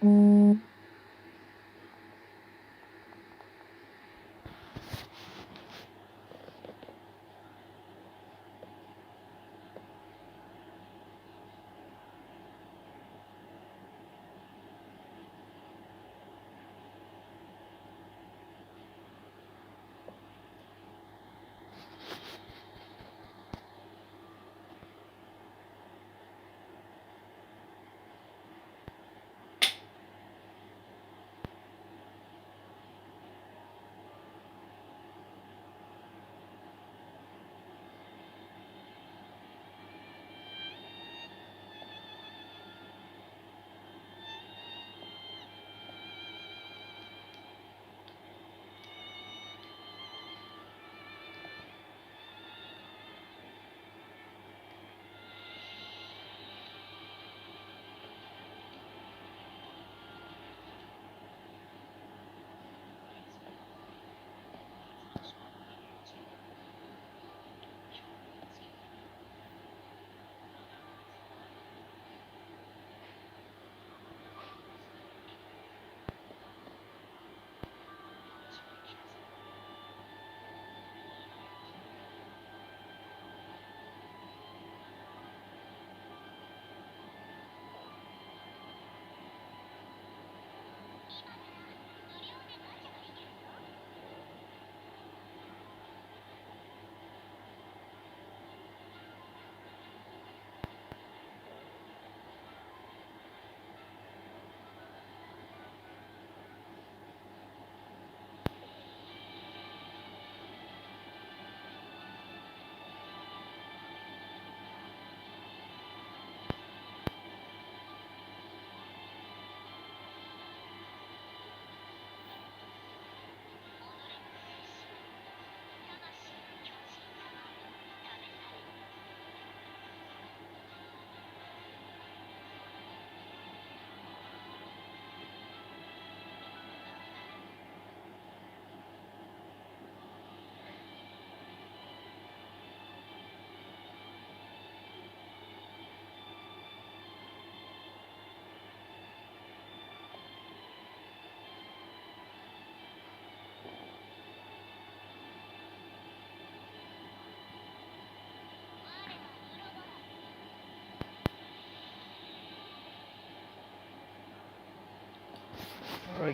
Alright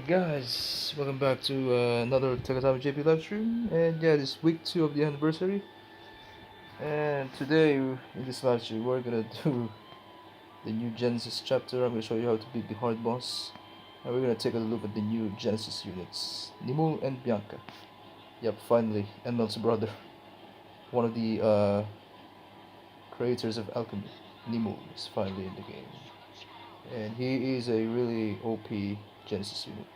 guys, welcome back to another Tagatame JP live stream, and yeah, this week 2 of the anniversary. And today in this live stream we're gonna do the new Genesis chapter. I'm gonna show you how to beat the hard boss, and we're gonna take a look at the new Genesis units, Nimul and Bianca. Yep, finally, Enmel's brother, one of the creators of alchemy. Nimul is finally in the game, and he is a really OP Genesis unit.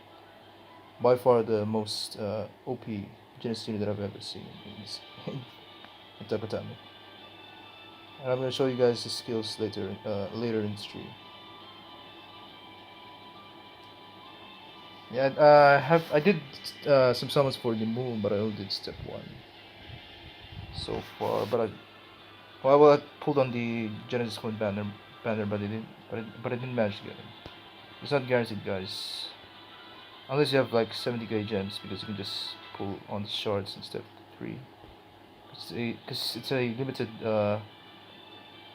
By far the most OP Genesis unit that I've ever seen in Tagatame. And I'm gonna show you guys his skills later in the stream. Yeah, I did some summons for the moon, but I only did step 1 so far. Well, I pulled on the Genesis Coin banner, but I didn't manage to get him. It's not guaranteed, guys, unless you have like 70k gems, because you can just pull on the shards in step 3. Because it's a limited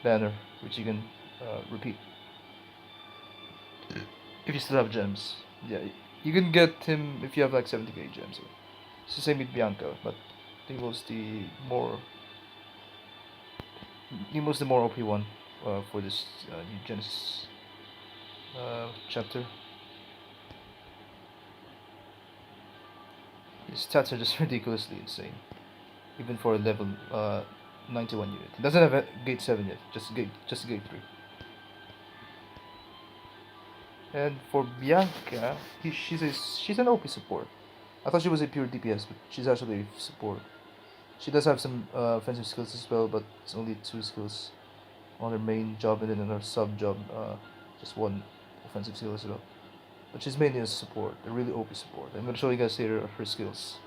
banner which you can repeat if you still have gems. Yeah, you can get him if you have like 70k gems. It's the same with Bianca, but Nimul's the more OP one for this new Genesis chapter. His stats are just ridiculously insane, even for a level 91 unit. It doesn't have a gate 7 yet, just gate 3. And for Bianca, she's an OP support. I thought she was a pure DPS, but she's actually a support. She does have some offensive skills as well, but it's only 2 skills on her main job, and then on her sub job, just 1 offensive skill as well. But she's mainly a support, a really OP support. I'm gonna show you guys later her skills.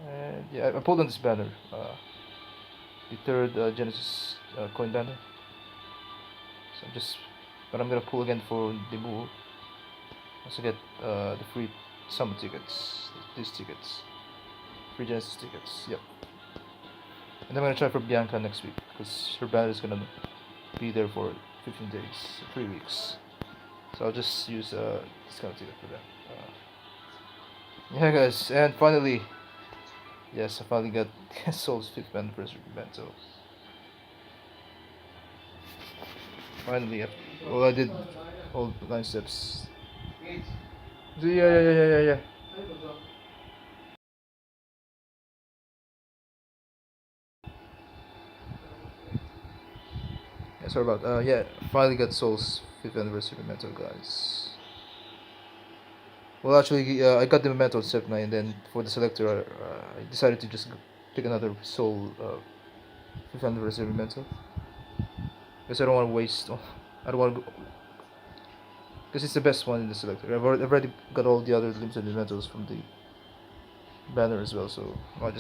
And yeah, I pulled on this banner, the third Genesis coin banner. So I'm just But I'm gonna pull again for Nimul. Also get the free summon tickets. These tickets. Free Genesis tickets. Yep. And I'm gonna try for Bianca next week because her banner is gonna be there for 15 days, 3 weeks. So I'll just use a discount ticket for that. Yeah, guys, and finally, yes, I finally got Soul's 5th anniversary event. So finally, well, I did all 9 steps. Yeah, yeah, yeah, yeah, yeah. Yeah, sorry about yeah, finally got Soul's 5th anniversary memento, guys. Well, actually, I got the memento on step 9, and then for the selector, I decided to just pick another Soul 5th anniversary memento because I don't want to waste. I don't want to, because it's the best one in the selector. I've already got all the other limited mementos from the banner as well, so I might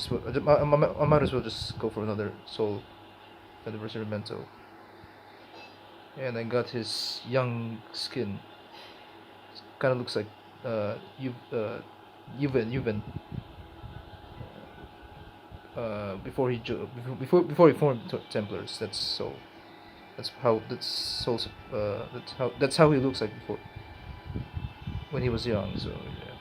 as well just go for another Soul anniversary memento. And I got his young skin. Kind of looks like Yuven before before he formed Templars. That's so. That's so. That's how he looks like before when he was young. So yeah.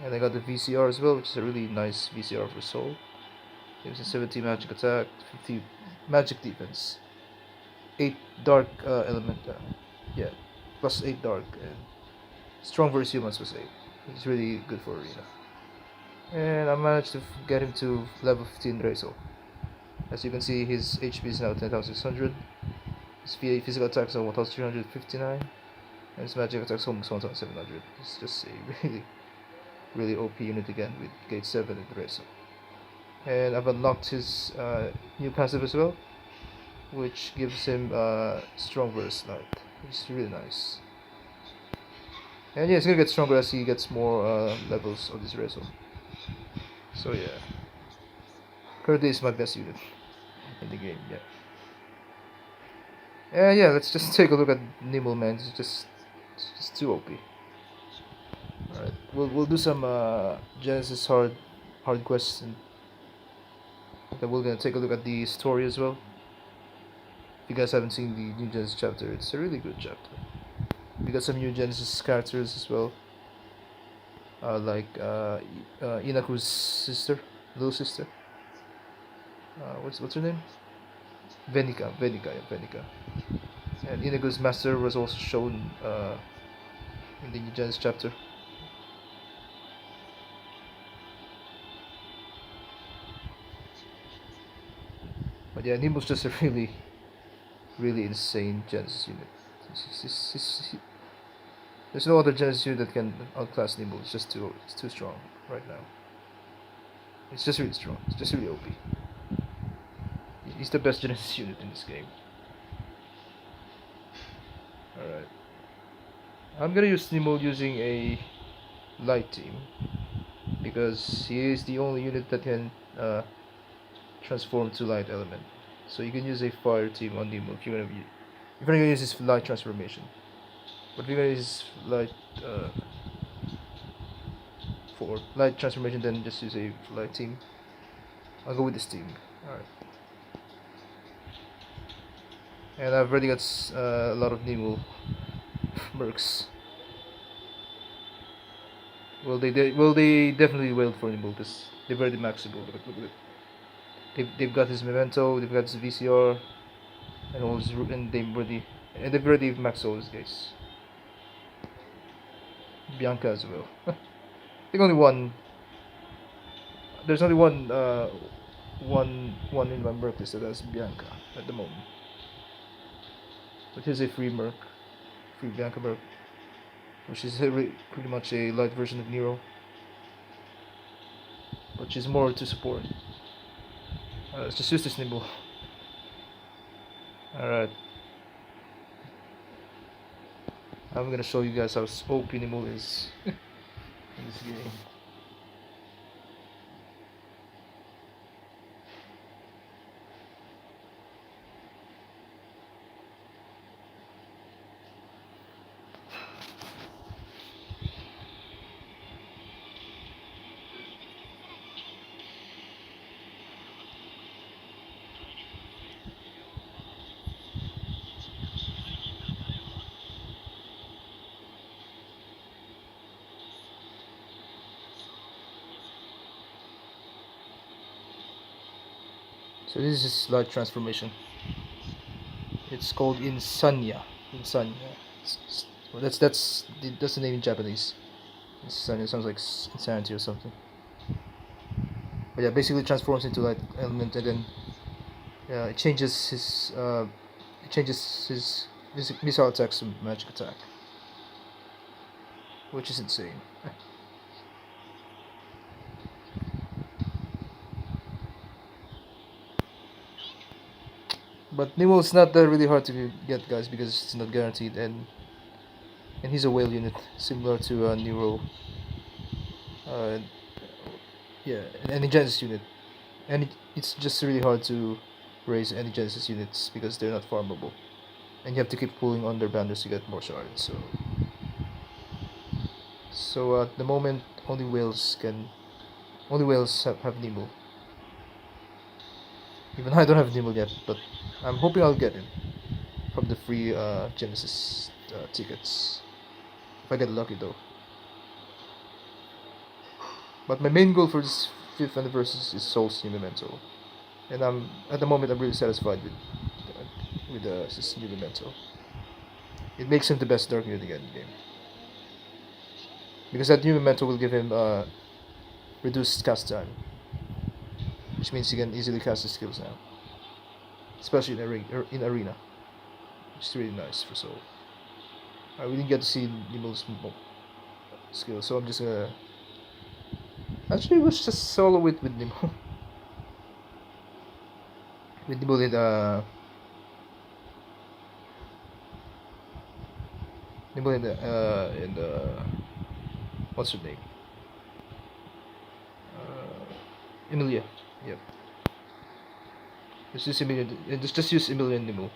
And I got the VCR as well, which is a really nice VCR for Soul. Gives a 70 magic attack, 50 magic defense, 8 dark element. Yeah, plus 8 dark and strong versus humans plus 8. It's really good for arena. And I managed to get him to level 15 Rezo. As you can see, his HP is now 10,600. His physical attacks are 1,359, and his magic attacks almost 1,700. It's just a really OP unit again with Gate 7 and Rezo. And I've unlocked his new passive as well, which gives him strong versus light. It's really nice. And yeah, it's gonna get stronger as he gets more levels of this Rezo. So yeah, currently is my best unit in the game. Yeah. Yeah, let's just take a look at Nimul, man. It's just too OP. Alright, we'll do some Genesis hard quests, and then we're gonna take a look at the story as well. If you guys haven't seen the New Genesis chapter, it's a really good chapter. We got some new Genesis characters as well, like Inaku's sister, little sister. What's her name? Venica. And Inaku's master was also shown in the New Genesis chapter. But yeah, Nimul's just a really insane Genesis unit. There's no other Genesis unit that can outclass Nimul. It's too strong right now. It's just really strong. It's just really OP. He's the best Genesis unit in this game. Alright. I'm gonna use Nimul using a light team because he is the only unit that can transform to light element. So you can use a fire team on Nimul if you're gonna use his light transformation. But if you're gonna use light for light transformation, then just use a light team. I'll go with this team. Alright. And I've already got a lot of Nimul mercs. Well, they definitely wailed for Nimul because they've already maxable. Look at it. They've got his memento, they've got his VCR, and all his and they've already maxed all his guys. Bianca as well. I think only one. There's only one in my merc list that has Bianca at the moment. But here's a free Bianca merc, which is pretty much a light version of Nero, but she's more to support. Let's just use this Nimble. Alright. I'm gonna show you guys how OP Nimble is in this game. So this is light transformation. It's called Insania. Insania. Well, that's the name in Japanese. Insania sounds like insanity or something. But yeah, basically transforms into light element, and then it changes his missile attacks to magic attack, which is insane. But Nimul is not that really hard to get, guys, because it's not guaranteed, and he's a whale unit similar to Nero. Uh, yeah, any Genesis unit, and it's just really hard to raise any Genesis units because they're not farmable, and you have to keep pulling on their banners to get more shards. So at the moment, only whales have Nimul. Even I don't have Nimul yet, but I'm hoping I'll get it from the free Genesis tickets if I get lucky though. But my main goal for this fifth anniversary is Soul's New Memento, and at the moment I'm really satisfied with this new Memento. It makes him the best dark unit again in the game because that new Memento will give him reduced cast time, which means he can easily cast his skills now, especially in arena, which is really nice for Soul. I really get to see Nimul's skills, so I'm just gonna. Actually, let's just solo it with Nimul. with Nimul in the what's her name? Emilia. Yep. Let's use Emilia. Let's just use Emilia and Nimul.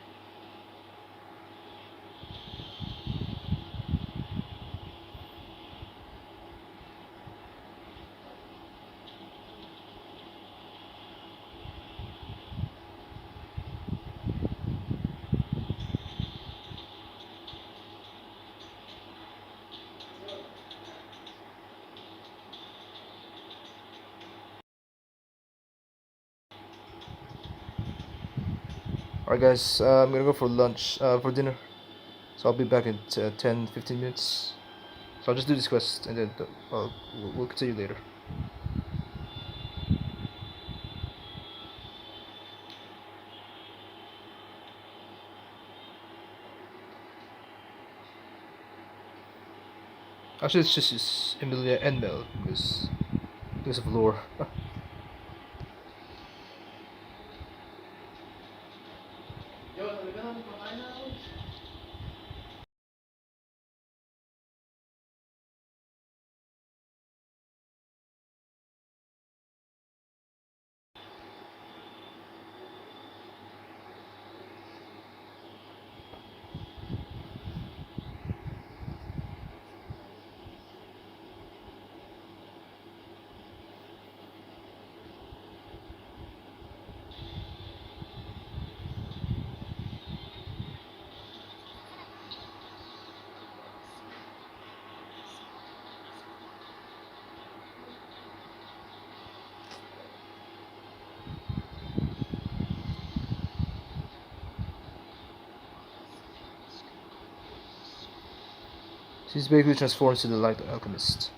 Alright, guys. I'm gonna go for lunch. For dinner. So I'll be back in 10-15 minutes. So I'll just do this quest and then we'll continue later. Actually, it's just Emilia and Mel because of lore. She's basically transforms to the Light Alchemist.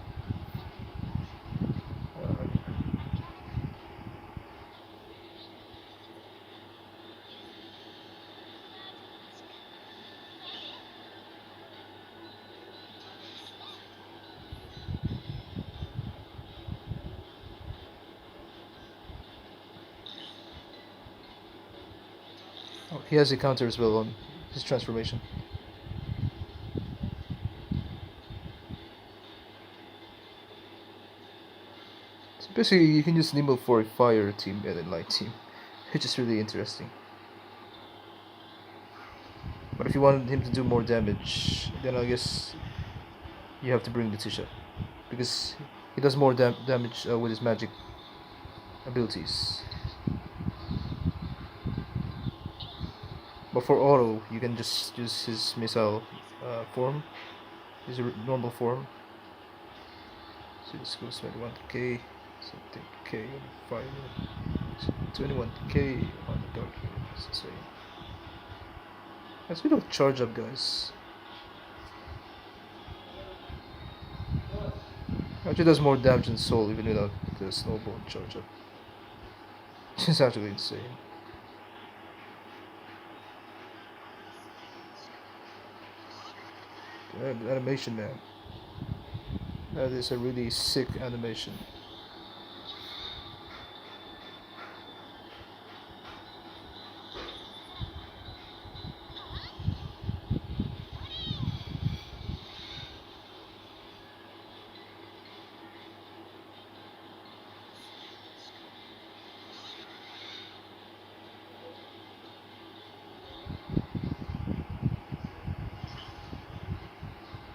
Oh, he has a counter as well on his transformation. So basically, you can use Nimble for a fire team and a light team, which is really interesting. But if you want him to do more damage, then I guess you have to bring Letitia, because he does more damage with his magic abilities. But for auto, you can just use his missile form, his normal form. So this goes 21k, so take k, 5. 21k on the dark. It's insane. Let's do a charge up, guys. Actually, does more damage than Soul even without the snowball charge up. It's actually insane. The animation, man. That is a really sick animation.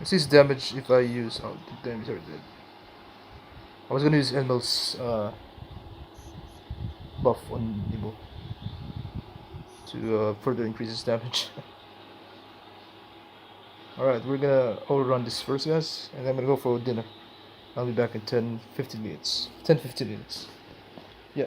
This is damage if I use. Oh, the damage already dead. I was gonna use Enmel's buff on Nimul to further increase his damage. Alright, we're gonna overrun this first, guys, and I'm gonna go for dinner. I'll be back in 10-15 minutes. 10-15 minutes. Yeah.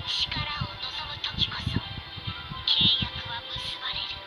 力を望む時こそ契約は結ばれる。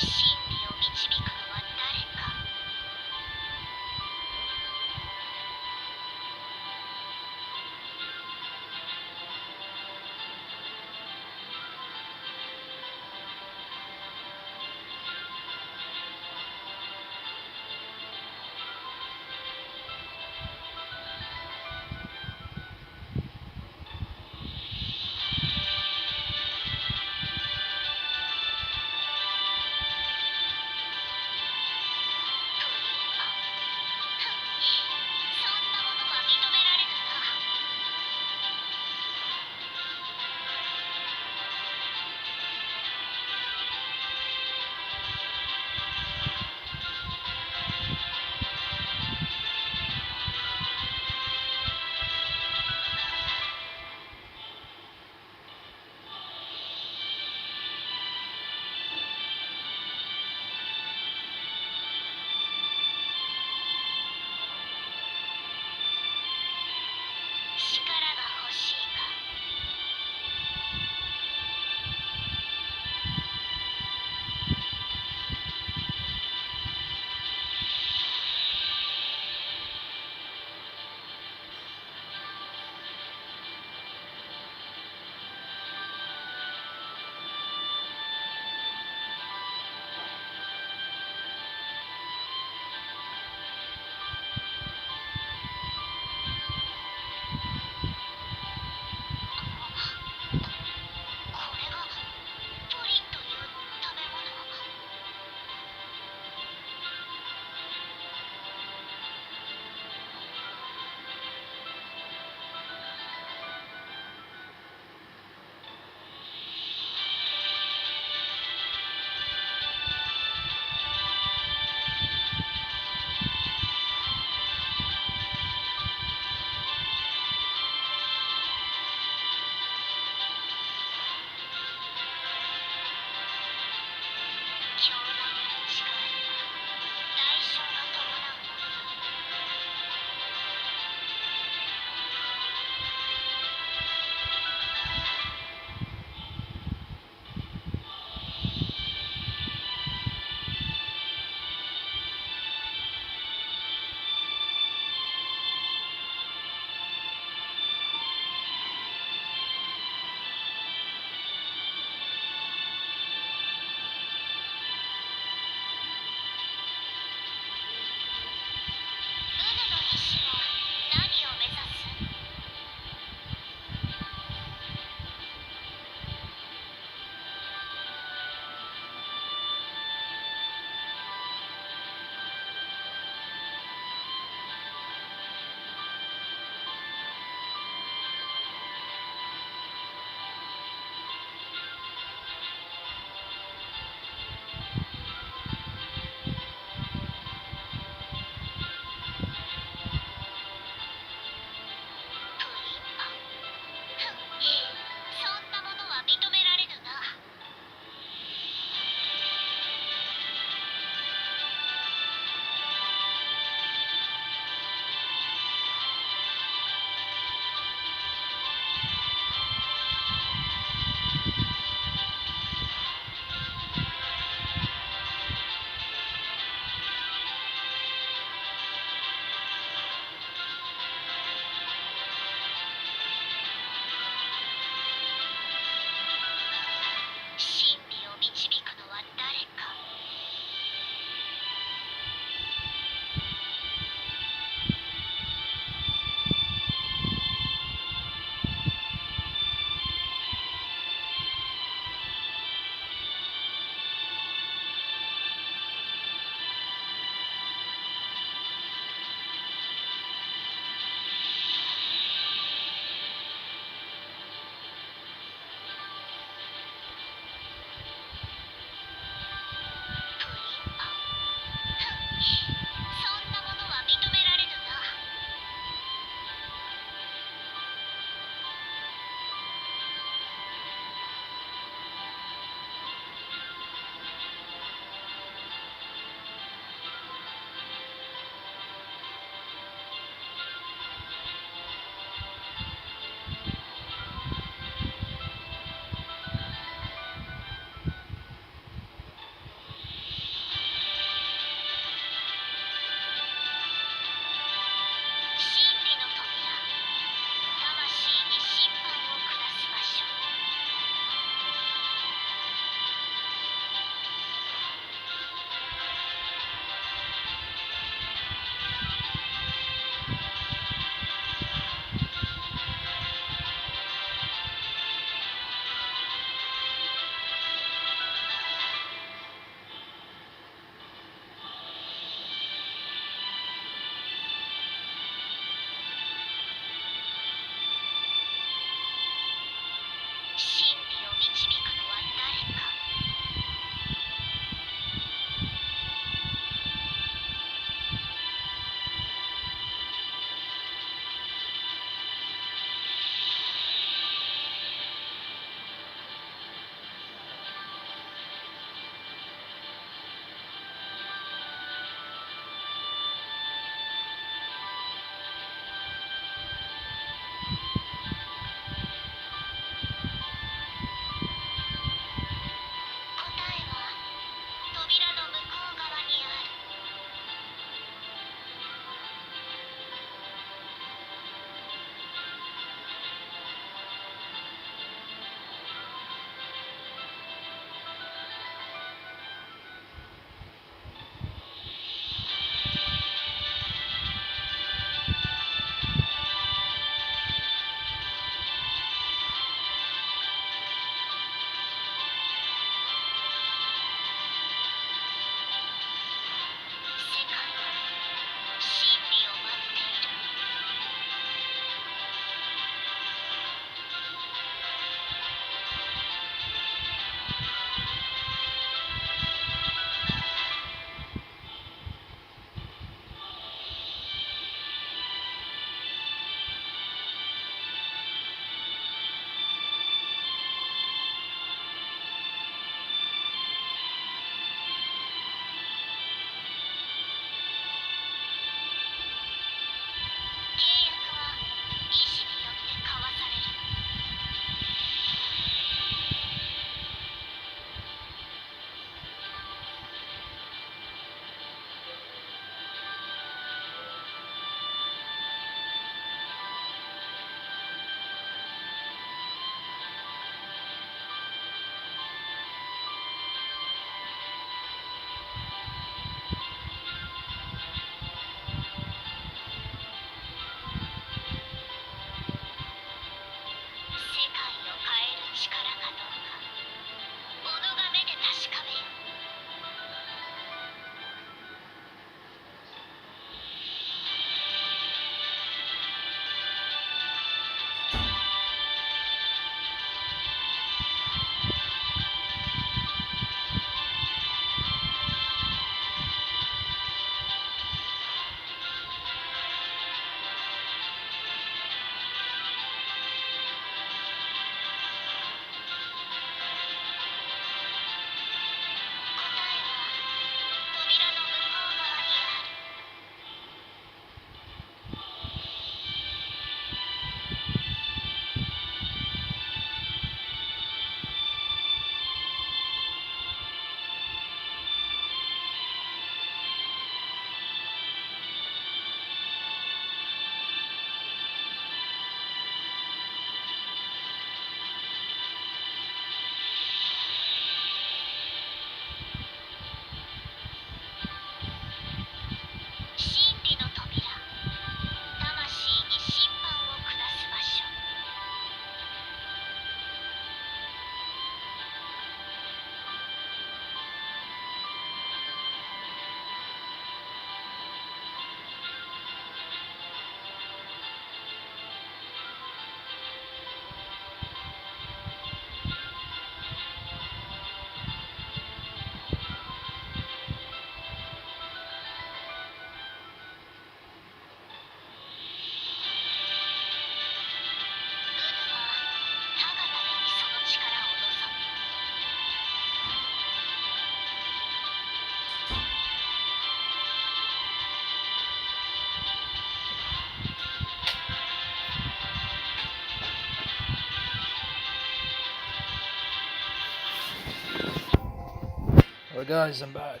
Alright guys, I'm back.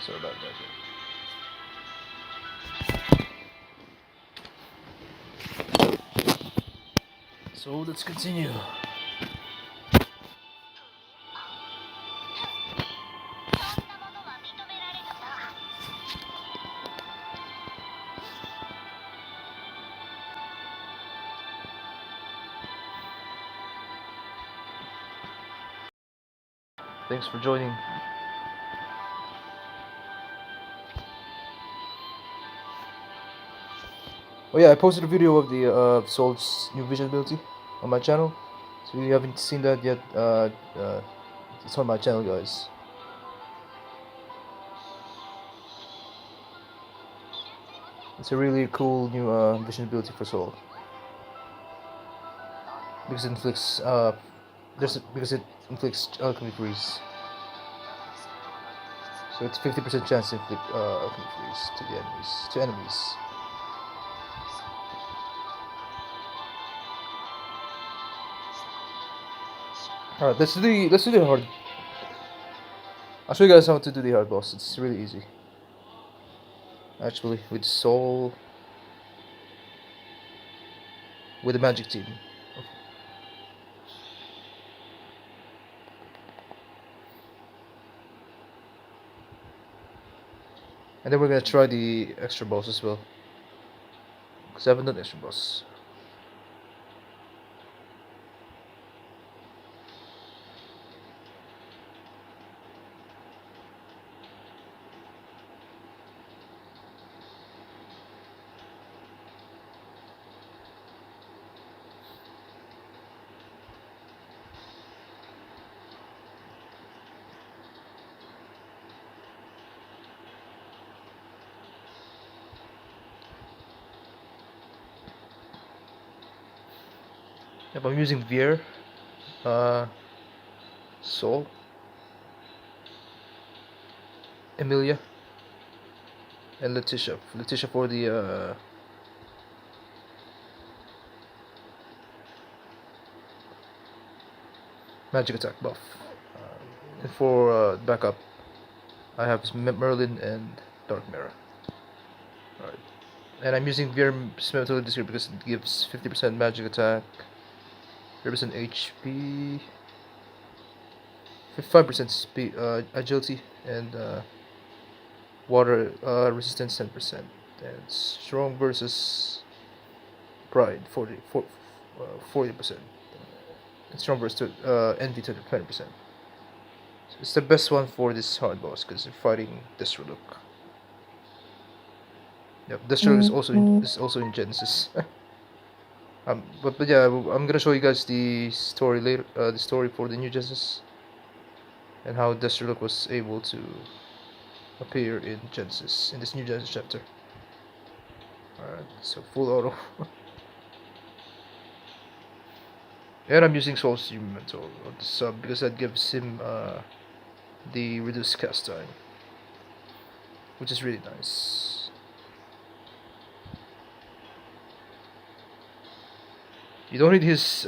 Sorry about that. So let's continue. Thanks for joining. Oh yeah, I posted a video of the Soul's new vision ability on my channel. So if you haven't seen that yet, it's on my channel, guys. It's a really cool new vision ability for Soul because it inflicts because it inflicts alchemy freeze. So it's 50% chance to inflict alchemy freeze to the enemies. Alright, let's do the hard. I'll show you guys how to do the hard boss. It's really easy. Actually, with Soul, with the magic team. And then we're gonna try the extra boss as well. Because I haven't done extra boss. Yep, I'm using Veer, Soul, Emilia, and Letitia. Letitia for the magic attack buff. And for backup, I have Merlin and Dark Mirror. Alright. And I'm using Veer Smetolid this year because it gives 50% magic attack, 30% HP, 5% speed, agility, and water resistance 10%. And strong versus pride 40%. And strong versus envy 20%. So it's the best one for this hard boss because you're fighting Destrolok. Yep, Destrolok is also in Genesis. But yeah, I'm gonna show you guys the story later. The story for the new Genesis and how Destrolok was able to appear in Genesis in this new Genesis chapter. Alright, so full auto. And I'm using Soul's Mental on the sub because that gives him the reduced cast time, which is really nice. You don't need his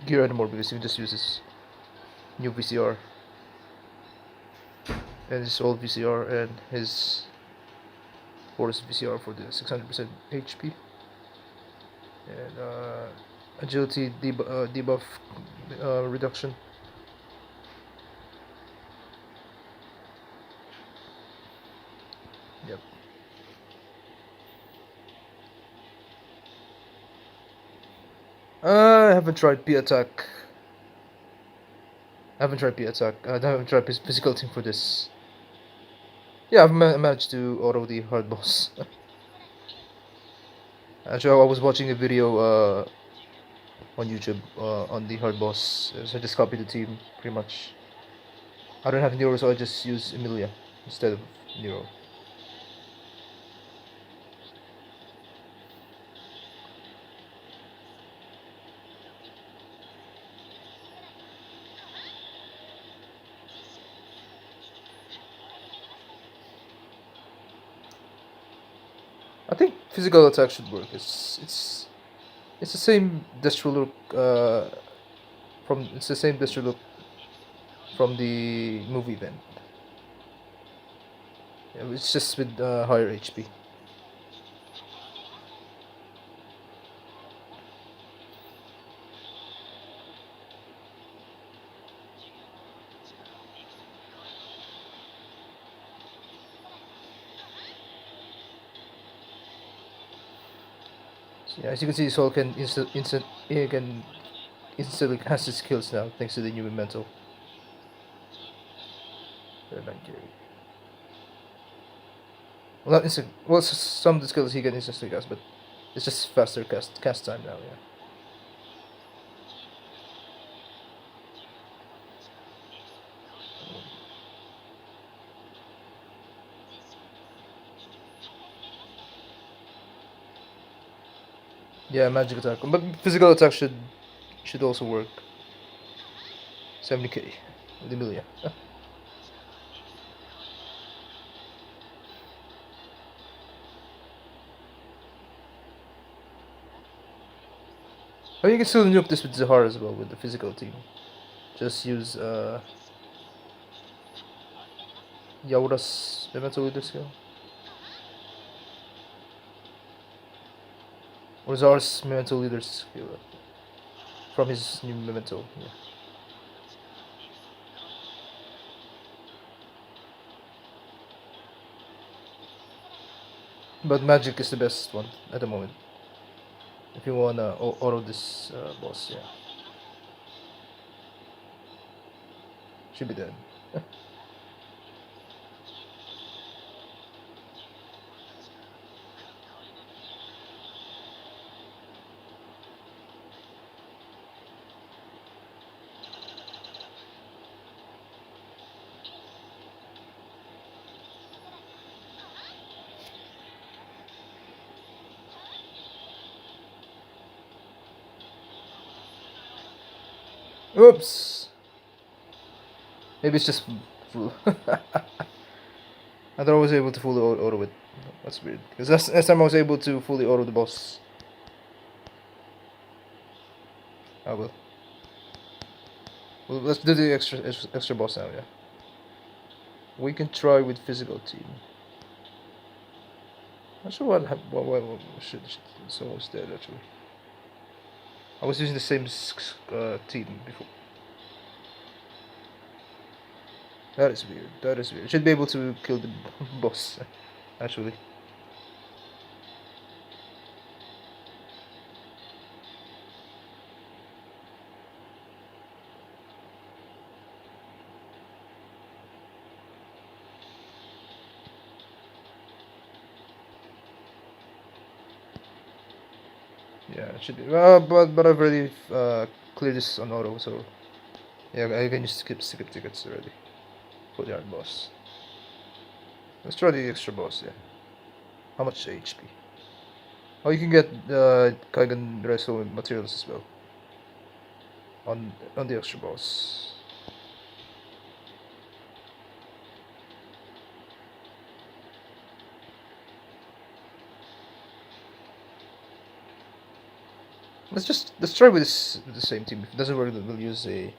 gear anymore because you can just use his new VCR and his old VCR and his Force VCR for the 600% HP and agility debuff reduction. Yep. I haven't tried P attack. I haven't tried P attack. I haven't tried physical team for this. Yeah, I've managed to auto the hard boss. Actually, I was watching a video on YouTube on the hard boss, so I just copied the team pretty much. I don't have Nero, so I just use Emilia instead of Nero. I think physical attack should work. It's the same Destrolok from it's the same blister look from the movie event. Yeah, it's just with higher HP. So, yeah, as you can see, Soul can can instantly cast his skills now thanks to the new memento. Line carry. Well, not instant. Well, some of the skills he can instantly cast, but it's just faster cast time now. Yeah. Yeah, magic attack, but physical attack should also work. 70k with Emilia. Oh, you can still nuke this with Zahar as well with the physical team. Just use Yaura's Memento Leader skill. Or Zahar's Memento Leader skill. From his new Memento. Yeah. But magic is the best one at the moment. If you wanna auto this boss, yeah. Should be dead. Oops! Maybe it's just full. I thought I was able to fully auto it. That's weird. Because last time I was able to fully auto the boss. I will. Well, let's do the extra boss now, yeah. We can try with physical team. Not sure what should someone was dead actually. I was using the same team before. That is weird. That is weird. Should be able to kill the boss, actually. Yeah, it should be. But I've already cleared this on auto, so yeah, I can just skip tickets already for the hard boss. Let's try the extra boss. Yeah. How much HP? Oh, you can get Kaigan Reso materials as well on the extra boss. Let's try with the same team. If it doesn't work, then we'll use a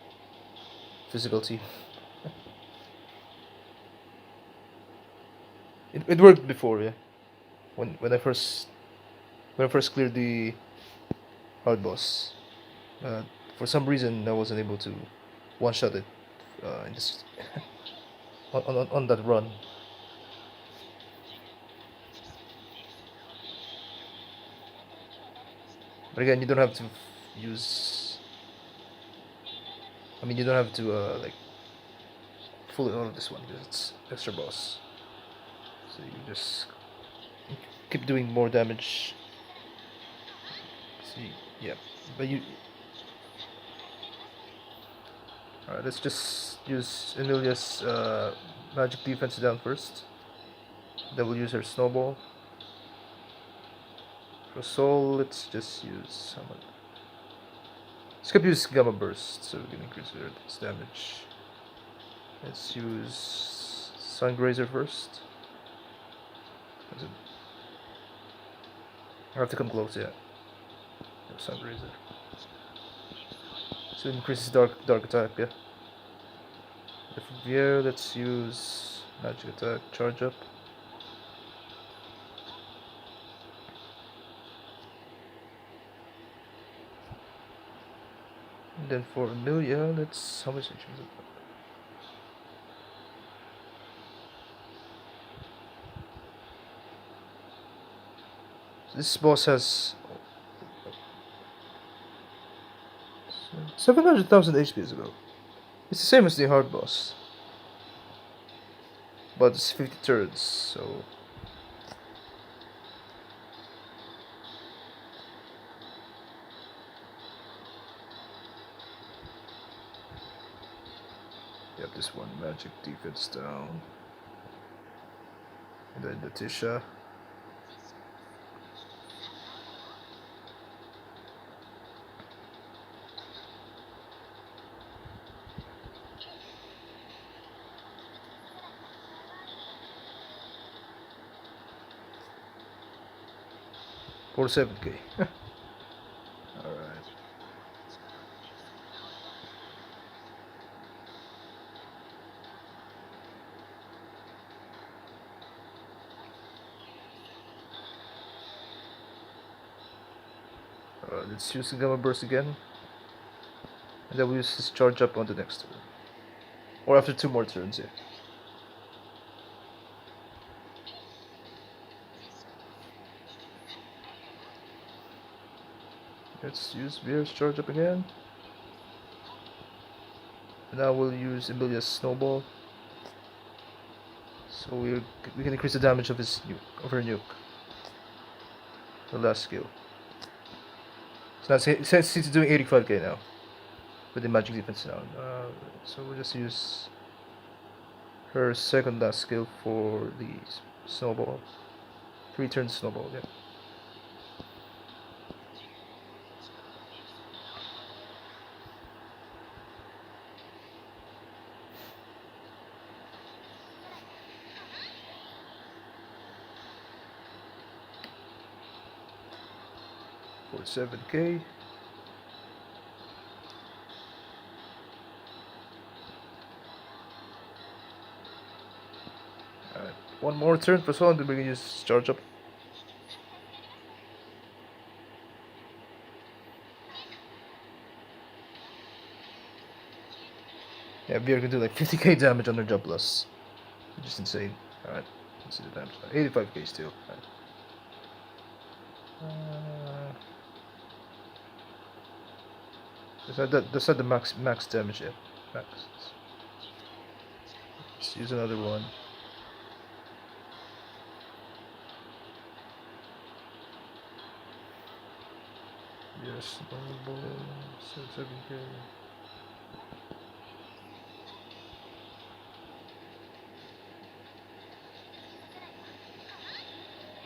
physical team. It worked before, yeah. When I first cleared the hard boss, uh, for some reason I wasn't able to one shot it in this on that run. But again, you don't have to use. I mean, you don't have to like fully auto this one because it's extra boss. So you just keep doing more damage. See, yeah, but you. Alright, let's just use Emilia's magic defense down first. Then we'll use her snowball. For soul, let's just use someone. Let's use gamma burst so we can increase its damage. Let's use Sungrazer first. I have to come close, yeah. Sungrazer. So it increases dark attack, yeah. If here, let's use magic attack, charge up. And then for Amelia, let's how much did you use it? So this boss has 700,000 HP as well. It's the same as the hard boss, but it's 50 turns, so you have this one magic defense down. And then Letitia. For 7k. Alright. Let's use the Gamma Burst again. And then we'll use his charge up on the next turn. Or after 2 more turns, yeah. Let's use Veer's charge up again. And now we'll use Emilia's snowball. So we can increase the damage of his nuke, of her nuke. The last skill. So now it's doing 85k now. With the magic defense now. So we'll just use her second last skill for the snowball. 3 turns snowball, yeah. For 7k. Alright, one more turn for someone, then we can use charge up. Yeah, Veer can do like 50k damage on her jump plus. Just insane. Alright, let's see the damage. 85k still. Alright. That's not the max damage yet. Max. Let's use another one. Yes, 7k.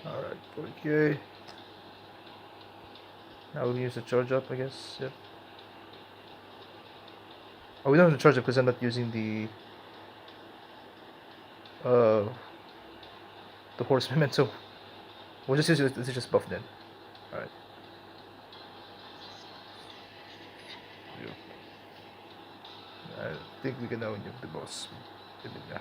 Alright, 40k. Now we'll use the charge up, I guess. Yep. Oh, we don't have to charge up because I'm not using the horse memento. We'll just use it. This is just buff then. Alright. Yep. I think we can now nuke the boss. Yeah.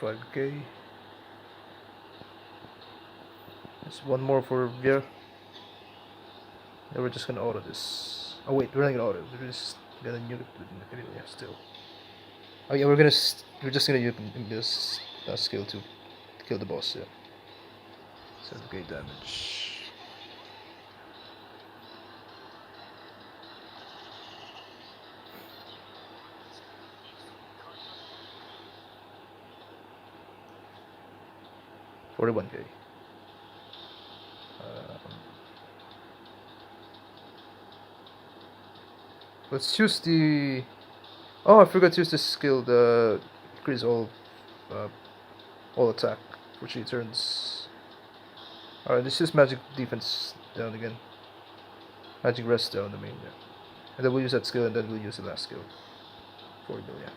$25k. There's one more for Veer. Then we're just gonna auto this. Oh wait, we're not gonna auto. We're just gonna nuke it anyway. Yeah, still. Oh yeah, we're just gonna use this skill to kill the boss. Yeah. 7k damage. $41k. Let's use the. Oh, I forgot to use this skill. The increase all attack for 3 turns. Alright, let's use magic defense down again. Magic rest down, I mean, yeah. And then we'll use that skill, and then we'll use the last skill. 4 million.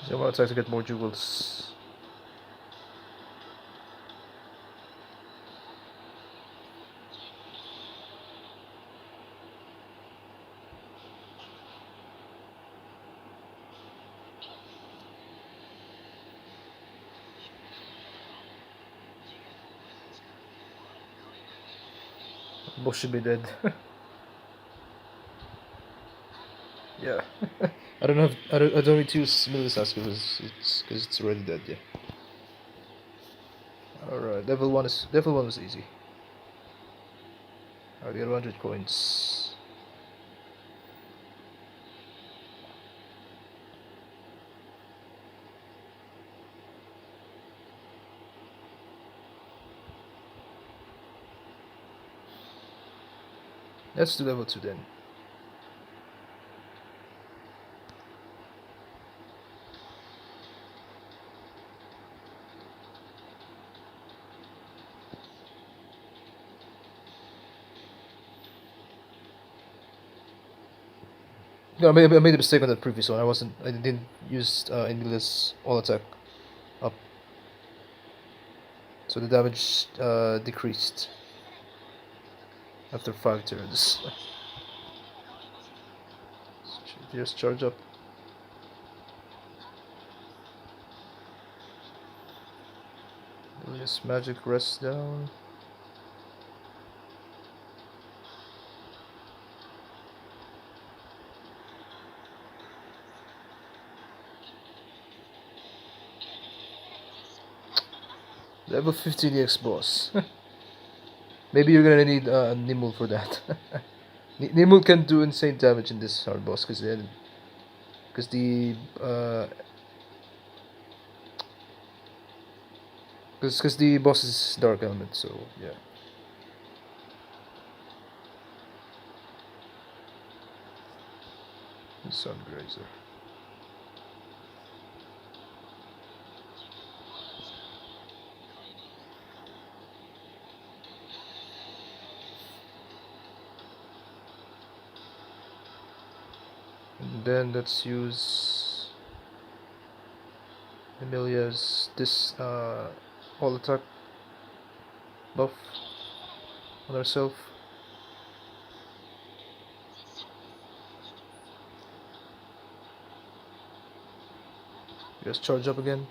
So I want to try to get more jewels. Boss should be dead. Yeah. I don't have. I don't need to use Milisask because it's already dead. Yeah. All right. Level one was easy. I get 100 coins. Let's do level 2 then. No, I made a mistake on that previous one. I didn't use English all attack up, so the damage decreased after 5 turns. Just charge up. This magic rest down. Level 15 EX boss. Maybe you're gonna need Nimul for that. Nimul can do insane damage in this hard boss because the boss is dark element. So yeah. Sungrazer. And then let's use Emilia's this all attack buff on herself. Just charge up again.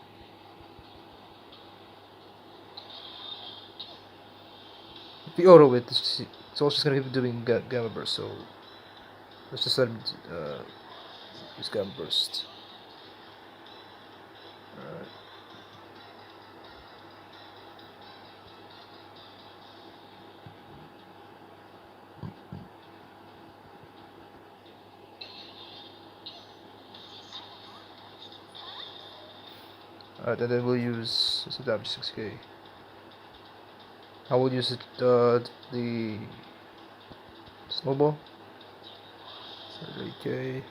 If we auto it, it's also gonna keep doing Gamma Burst, so let's just let him use Gamma Burst. Alright. Alright, and then we'll use this damage 6k. I will use it, the snowball. 3k.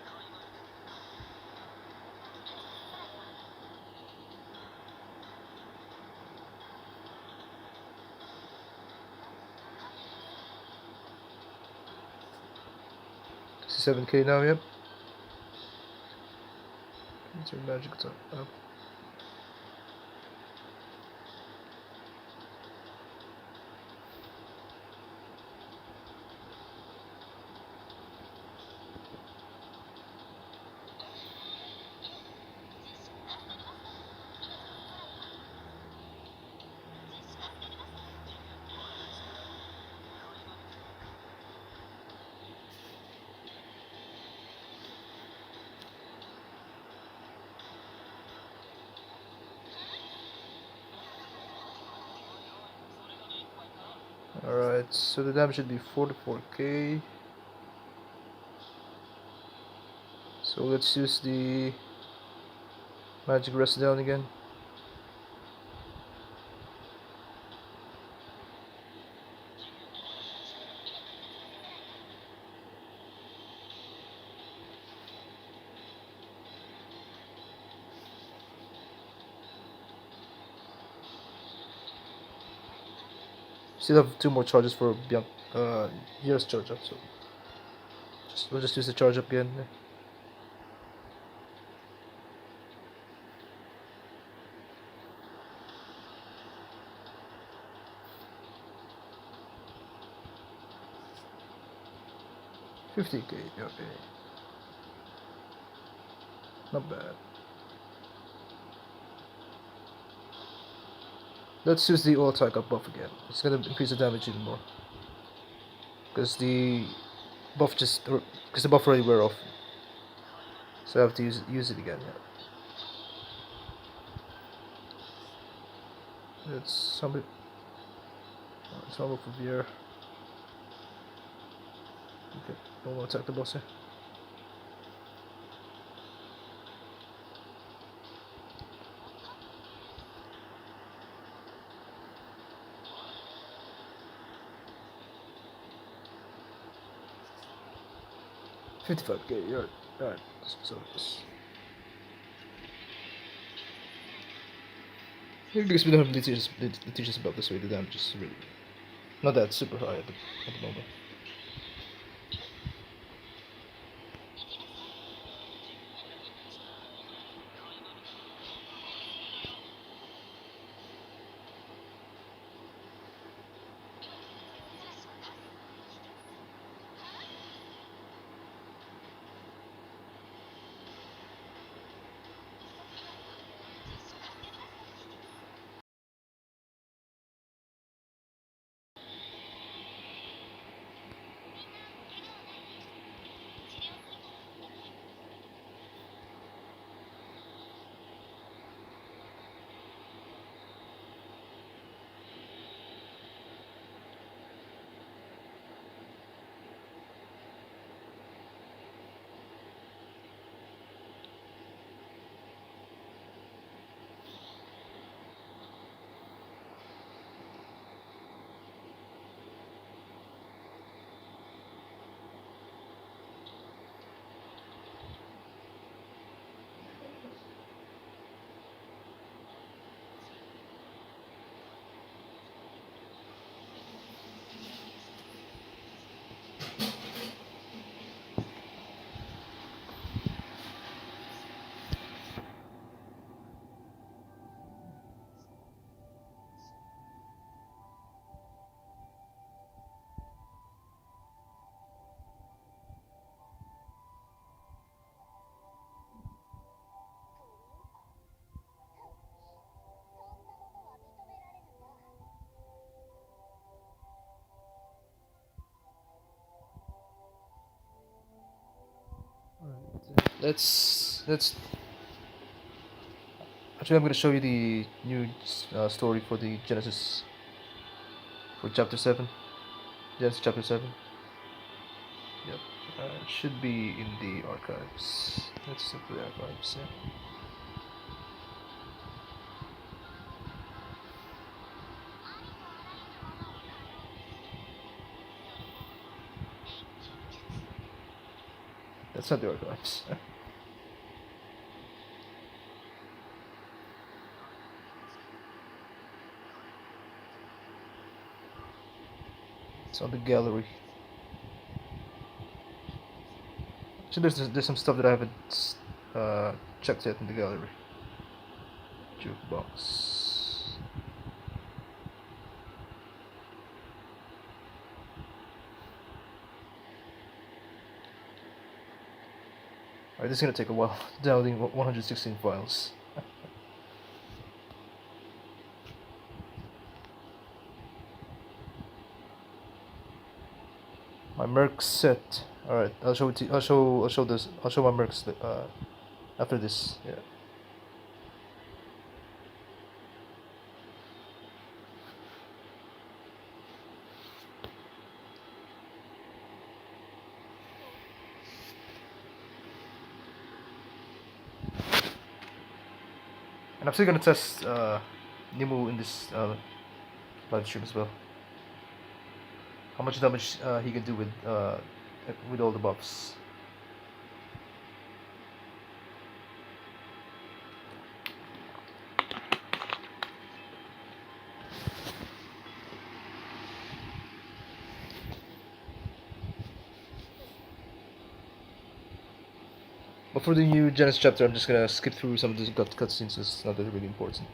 This is 7k now, yep. It's your magic up. Alright, so the damage should be 44k. So let's use the magic rest down again. Still have 2 more charges for Bianca. Here's charge up, so we'll just use the charge up again. 50k, okay. Not bad. Let's use the all attack up buff again. It's gonna increase the damage even more. Because the buff because the buff already wear off. So I have to use it again, yeah. It's somebody. It's all over here. Okay, don't want to attack the boss here. $55k, you're alright. So this. Maybe because we don't have litigious about this way, the damage is really not that super high at the moment. Let's actually I'm gonna show you the new story for the Genesis for chapter 7. Genesis chapter 7. Yep. It should be in the archives. Let's look for the archives, yeah. That's not the archives. It's on the gallery. Actually, there's some stuff that I haven't checked yet in the gallery. Jukebox. Alright, this is gonna take a while. Downloading 116 files. My Merc set. Alright, I'll show it to I'll show this. I'll show my Mercs after this. Yeah. And I'm still gonna test Nimul in this live stream as well. How much damage he can do with all the buffs. But for the new Genesis chapter, I'm just gonna skip through some of the cutscenes. It's not that really important.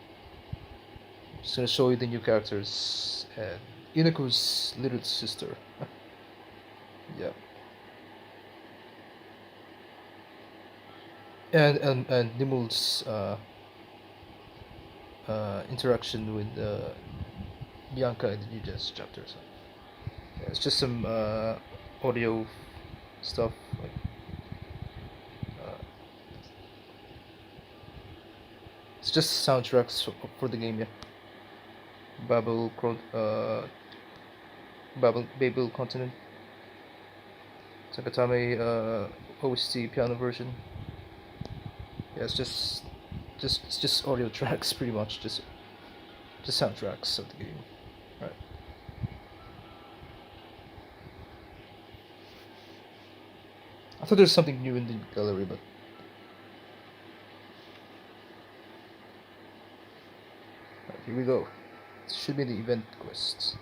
Just gonna show you the new characters and Inako's little sister. Yeah. and Nimul's interaction with Bianca in the new Genesis chapter. So yeah, it's just some audio stuff. Like, uh, it's just soundtracks for the game. Yeah, Babel, Babel Continent, Tagatame OST piano version. Yeah, it's just audio tracks pretty much. Just soundtracks of the game. Right. I thought there's something new in the gallery, but right, here we go. It should be the event quest.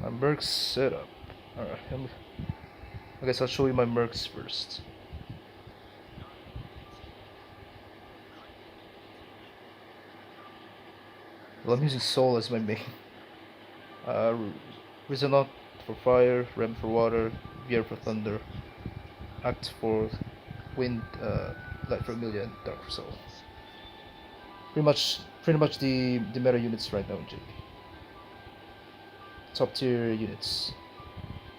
My mercs setup. Alright, I guess I'll show you my mercs first. Well, I'm using Soul as my main. Uh, Resonaut for fire, Rem for water, VR for thunder, Act for wind, Light for Amelia, and Dark for soul. Pretty much the meta units right now in JP. Top tier units.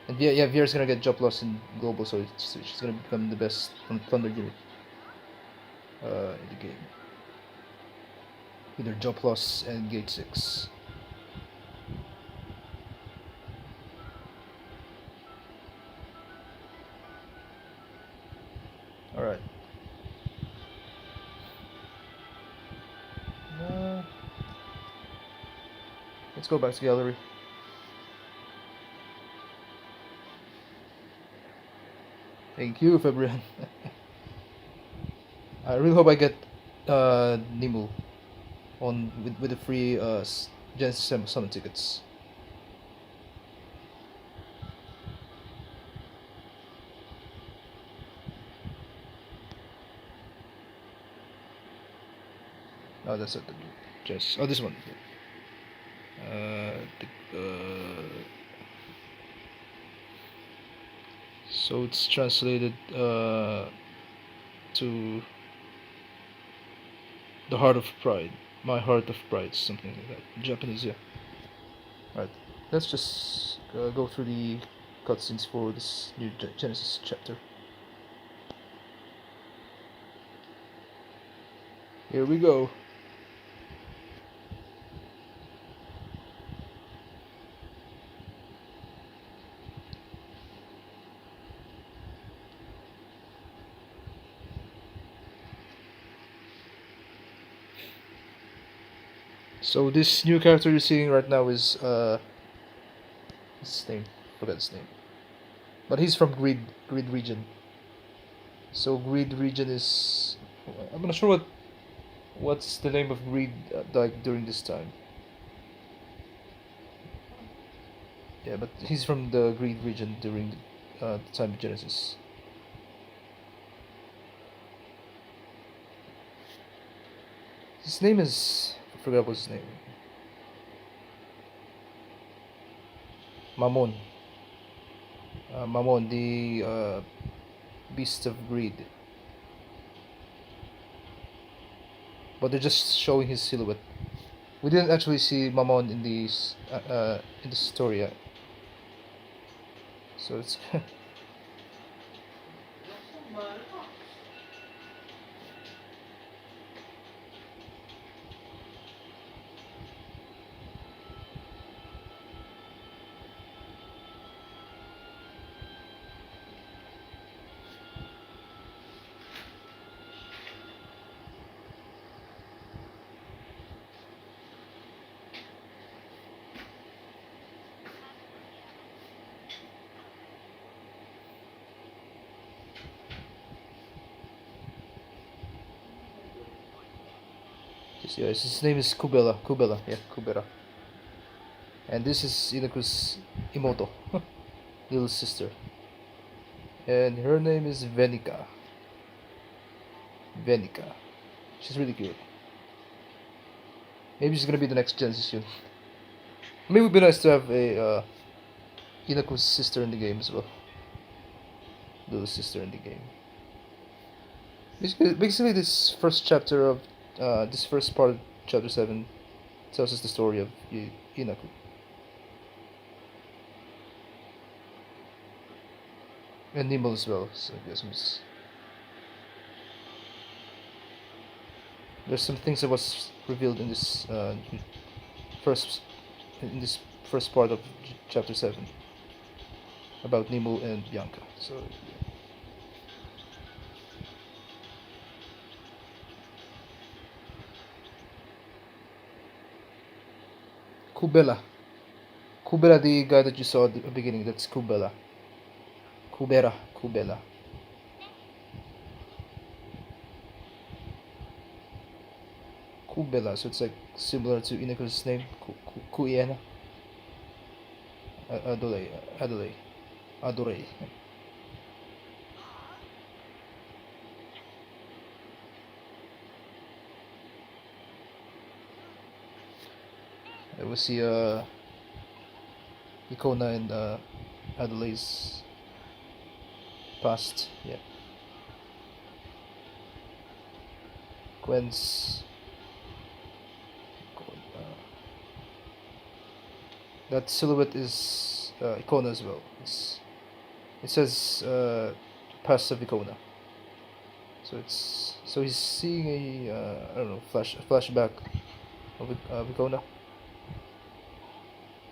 And yeah, VR's gonna get job loss in global, so she's gonna become the best thunder unit in the game. Either job loss and gate 6. Alright. Let's go back to gallery. Thank you, Fabrian. I really hope I get Nimul on with the free Genesis summon tickets. Oh, that's not the Genesis. Oh, this one. So it's translated to the heart of pride, my heart of pride, something like that. Japanese, yeah. Alright, let's just go through the cutscenes for this new Genesis chapter. Here we go. So this new character you're seeing right now is his name, forget his name, but he's from Grid region. So Grid region is, I'm not sure what's the name of Grid like during this time. Yeah, but he's from the Grid region during the time of Genesis. His name is, I forgot what's his name. Mammon. Mammon, the beast of greed. But they're just showing his silhouette. We didn't actually see Mammon in the story yet. So it's yeah, his name is Kubela, yeah, Kubera. And this is Inaku's Imoto, little sister. And her name is Venica. She's really cute. Maybe she's gonna be the next Genesis soon. Maybe it would be nice to have a Inaku's sister in the game as well. Little sister in the game. Basically, this first chapter of this first part of chapter 7 tells us the story of Inaku. And Nimul as well. So I guess there's some things that was revealed in this first in this first part of chapter 7 about Nimul and Bianca. So yeah. Kubela. Kubela, the guy that you saw at the beginning, that's Kubela. Kubela. Kubela, so it's like similar to Inako's name, Kuiena. Adole, Adore. We see Icona and Adelaide's past. Yeah. Gwen's. That silhouette is Icona as well. It says past of Icona. So he's seeing I don't know, a flashback of Icona.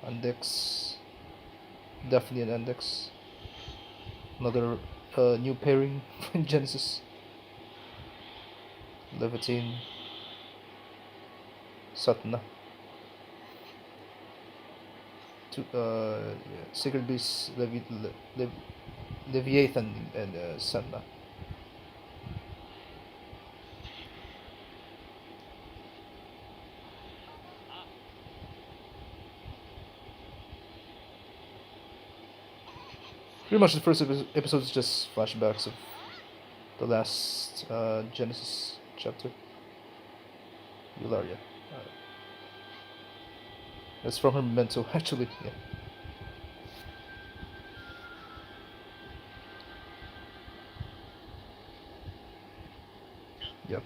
Andex, definitely an Andex. Another new pairing in Genesis. Levitine, Satna. Sacred Beast, Leviathan, and Satna. Pretty much the first episode is just flashbacks of the last Genesis chapter. Eularia. That's from her Memento, actually. Yeah. Yep.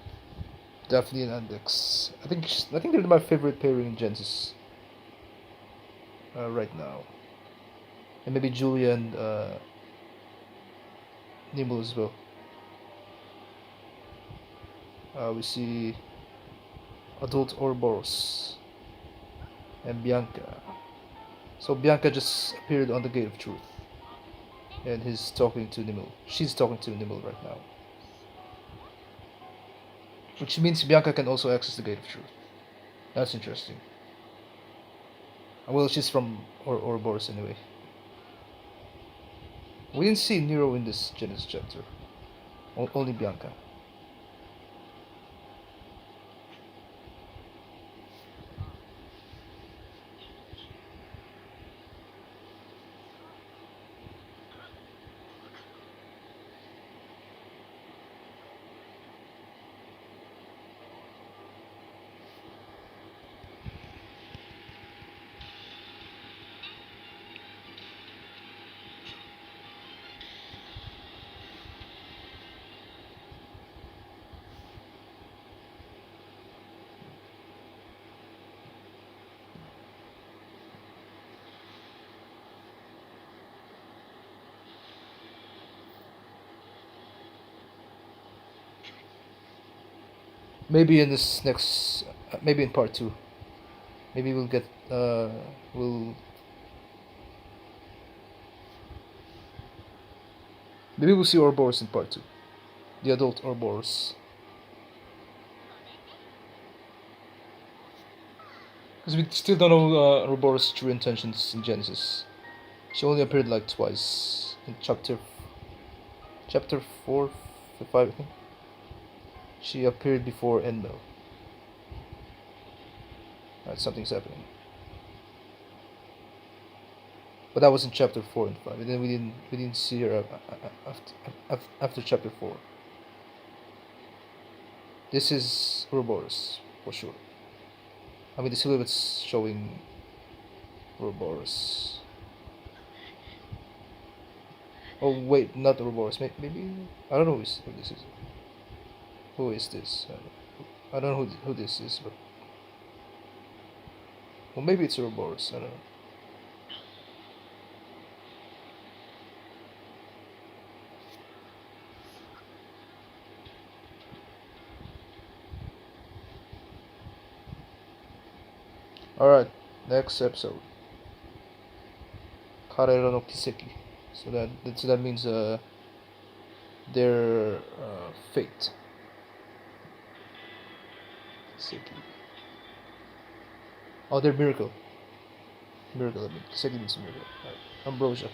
Definitely an index. I think they're my favorite pairing in Genesis right now, and maybe Julia and Nimble as well. We see adult Ouroboros and Bianca. So Bianca just appeared on the Gate of Truth, and he's talking to Nimble. She's talking to Nimble right now, which means Bianca can also access the Gate of Truth. That's interesting. Well, she's from Ouroboros anyway. We didn't see Nero in this Genesis chapter. Only Bianca. Maybe in this next, maybe in part 2. Maybe we'll get, we'll, maybe we'll see Ouroboros in part 2. The adult Ouroboros. Because we still don't know Ouroboros' true intentions in Genesis. She only appeared like twice in chapter 4, 5, I think. She appeared before Enmel. Alright, something's happening. But that was in chapter 4 and 5. And then we didn't see her after chapter 4. This is Ouroboros, for sure. I mean, the silhouette's showing Ouroboros. Oh wait, not Ouroboros. Maybe I don't know who this is. Who is this? I don't know who this is, but well, maybe it's Ouroboros. I don't know. All right, next episode. Karero no Kiseki. So that means their fate. Kiseki. Oh, their miracle. Miracle. I mean, Kiseki means miracle. Right. Ambrosia.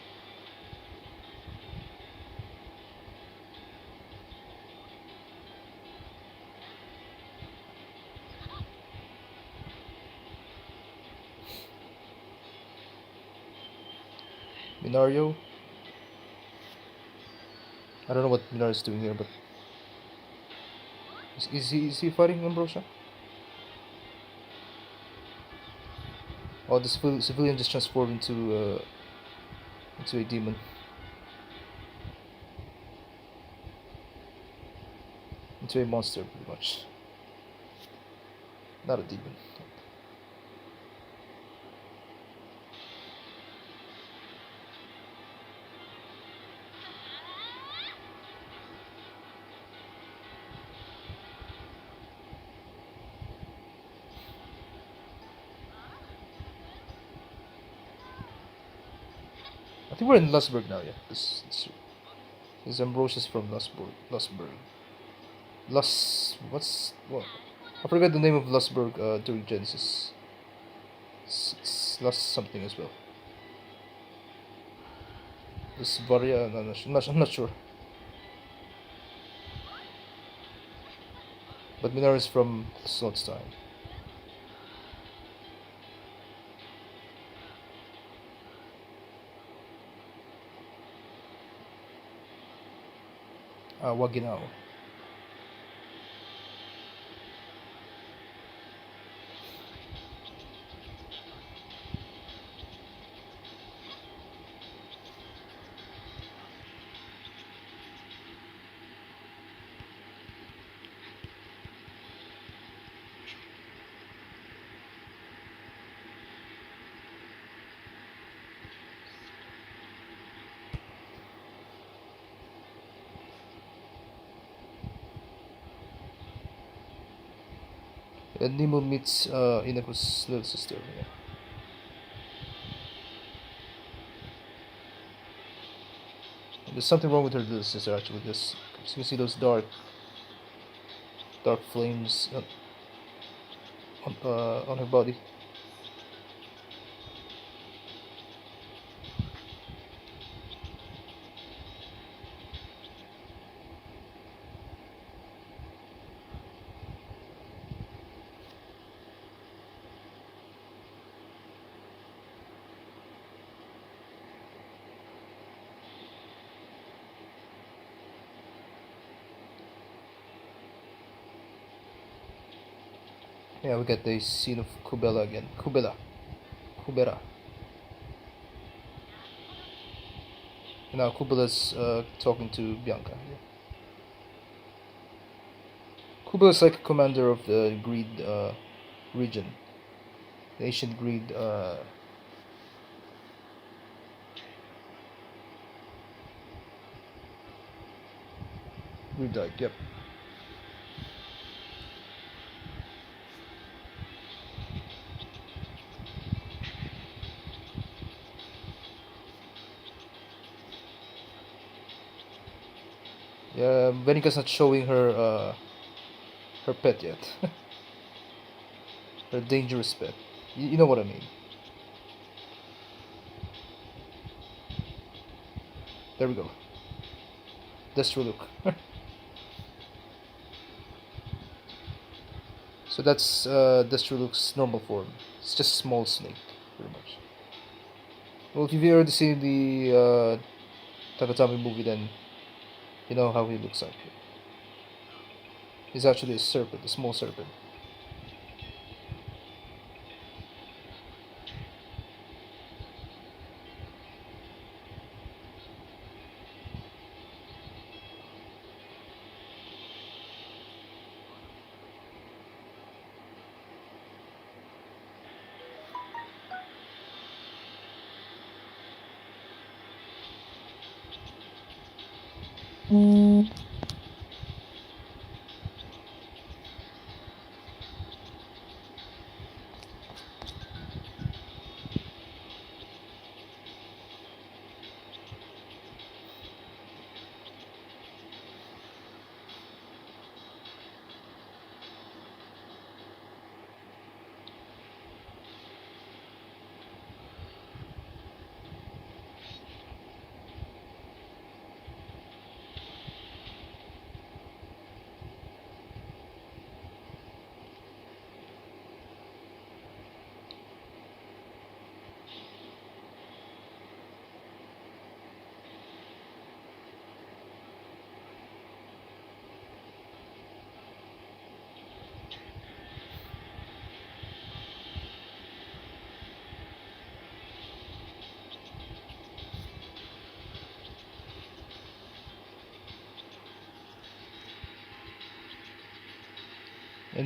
Minario. I don't know what Minario is doing here, but is he fighting Ambrosia? Oh, the civilian just transformed into a demon. Into a monster, pretty much. Not a demon. I think we're in Lusburg now, yeah. This Ambrosius from Lusburg. What? I forgot the name of Lusburg during Genesis. It's Lus something as well. This Varia, no, I'm not sure. But Minar is from Slottstein. Waginao. And Nimul meets Inako's little sister. Yeah. And there's something wrong with her little sister actually. Because you can see those dark flames on her body. Yeah, we get the scene of Kubela again. Kubera. And now Kubela's talking to Bianca. Yeah. Kubela's like commander of the Greed region. The ancient Greed died. Yep. Yeah, Venika's not showing her pet yet. Her dangerous pet. You know what I mean. There we go. Destro look. So that's Destro look's normal form. It's just a small snake, pretty much. Well, if you've already seen the Tagatame movie, then you know how he looks like. He's actually a serpent, a small serpent. And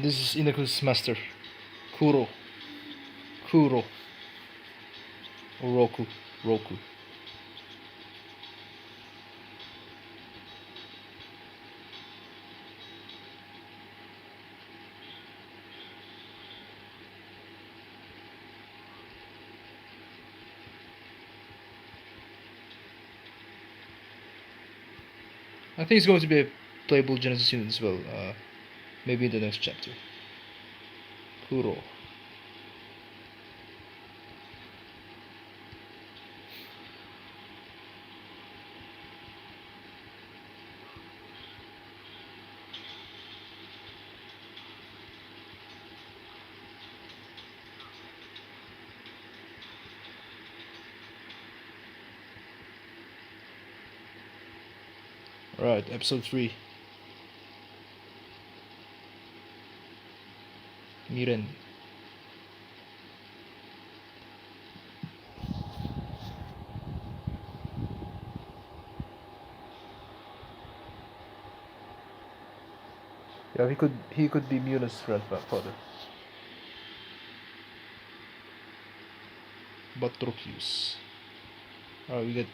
this is Inaku's master, Kuro. Kuro. Or Roku. Roku. I think it's going to be a playable Genesis unit as well. Maybe in the next chapter. Kuro. Alright, episode 3. Miren. Yeah, he could be Muna's grandfather. Batrokius. Alright, we get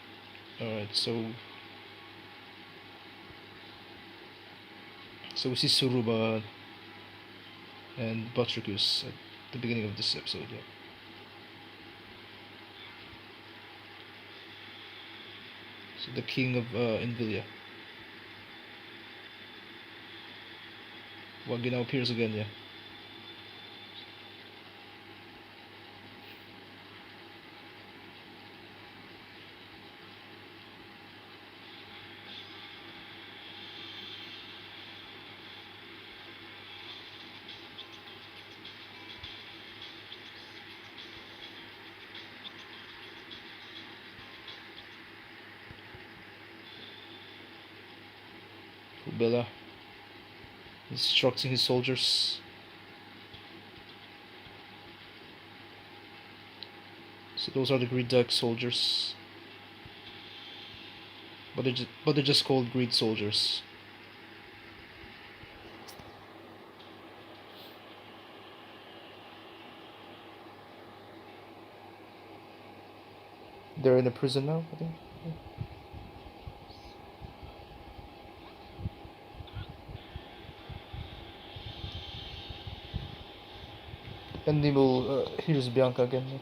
alright, so we see Suruba and Batrokius at the beginning of this episode, yeah. So the king of Invilia. Wagi now appears again, yeah. Ubella instructing his soldiers. So those are the Greed Duck soldiers. But they're just called Greed soldiers. They're in a prison now, I think. And Nimul here's Bianca again. Yeah.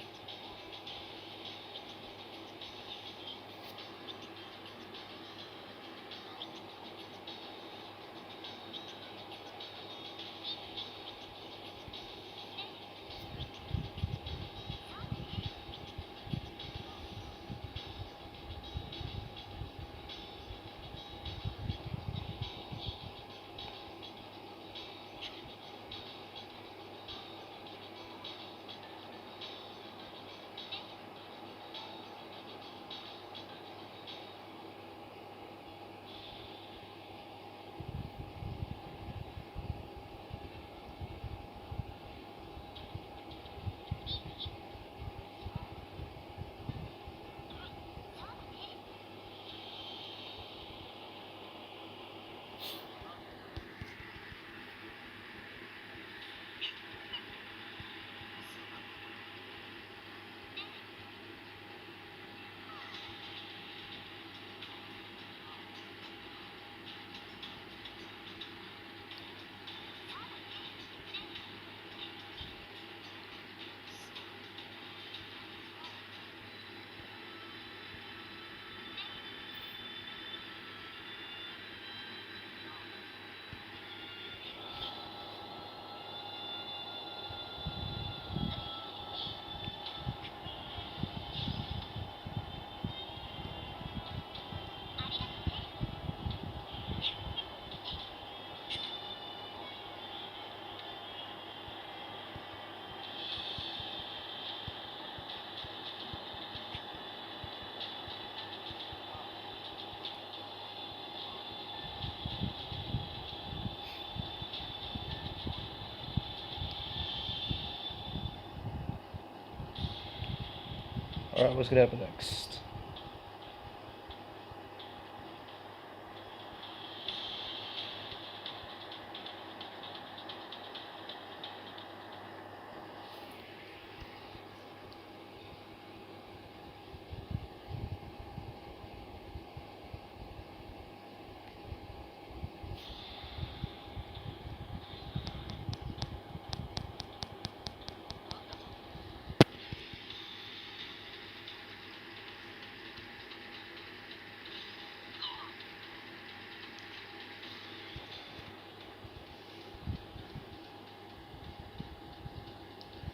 Alright, what's gonna happen next?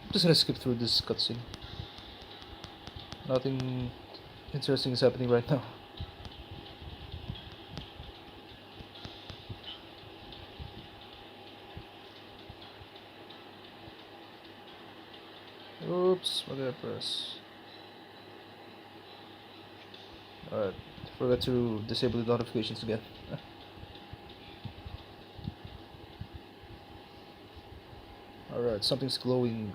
I'm just gonna skip through this cutscene. Nothing interesting is happening right now. Oops, what did I press? Alright, forgot to disable the notifications again. Alright, something's glowing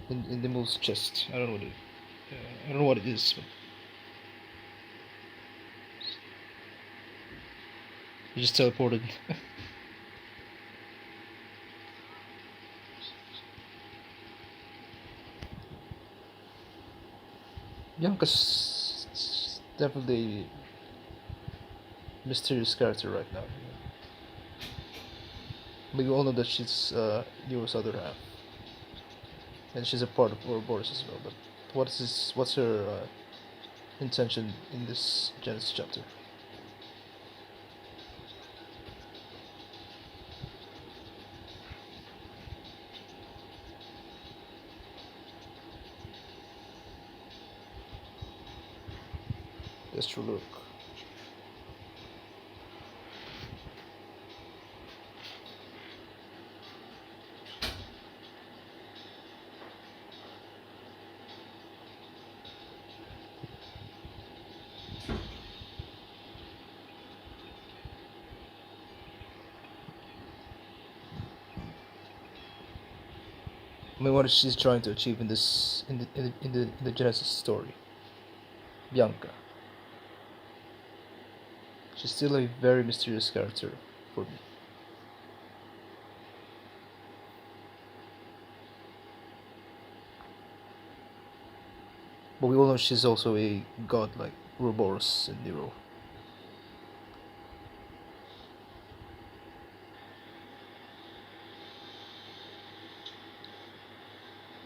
in Nimul's chest. I don't know what it. I don't know what it is. But he just teleported. Bianca's definitely a mysterious character right now. But we all know that she's Nero's other half, and she's a part of Ouroboros as well. But what's her intention in this Genesis chapter? Let's true look. I mean, what is she trying to achieve in this in the Genesis story? Bianca. She's still a very mysterious character for me. But we all know she's also a god like Ouroboros and Nero.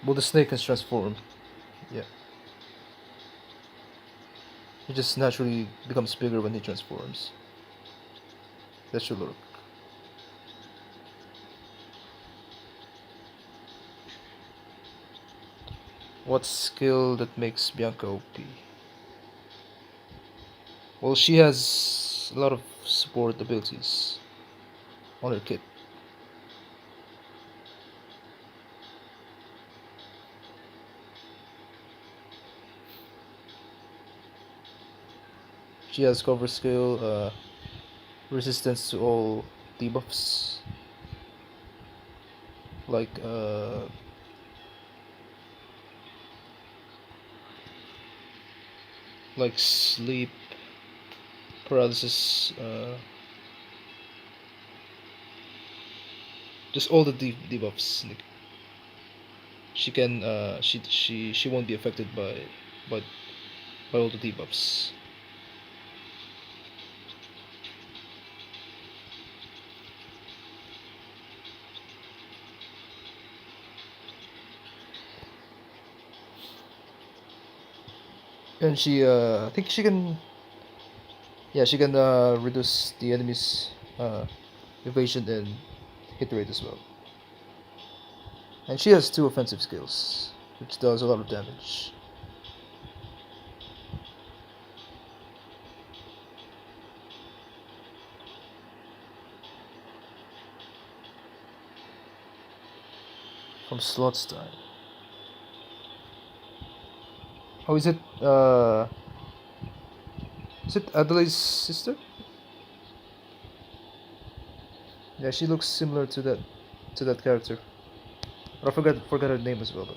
Well, the snake can transform. Yeah. He just naturally becomes bigger when he transforms. That should look. What skill that makes Bianca OP? Well, she has a lot of support abilities on her kit. She has cover skill, resistance to all debuffs, like sleep, paralysis, just all the debuffs. Like, she can, she won't be affected by by all the debuffs. And she, I think she can, yeah, she can reduce the enemy's evasion and hit rate as well. And she has two offensive skills, which does a lot of damage. From Slot's time. Oh, is it Adelaide's sister? Yeah, she looks similar to that character. But I forgot her name as well. But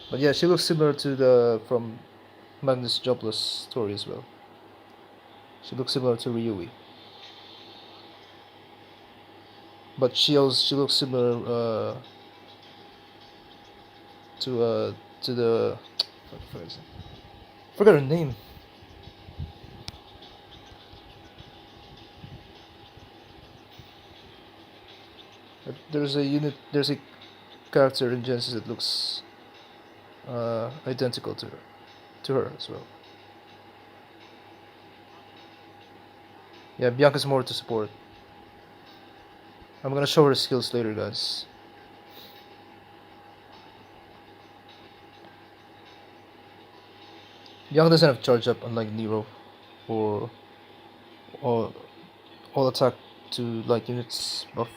But yeah, she looks similar to the from Magnus Jobless story as well. She looks similar to Ryui, but she looks similar to uh to the forgot her name. There's a character in Genesis that looks identical to her as well. Yeah, Bianca's more to support. I'm gonna show her skills later, guys. Bianca doesn't have charge up unlike Nero, or all all attack to light units buff.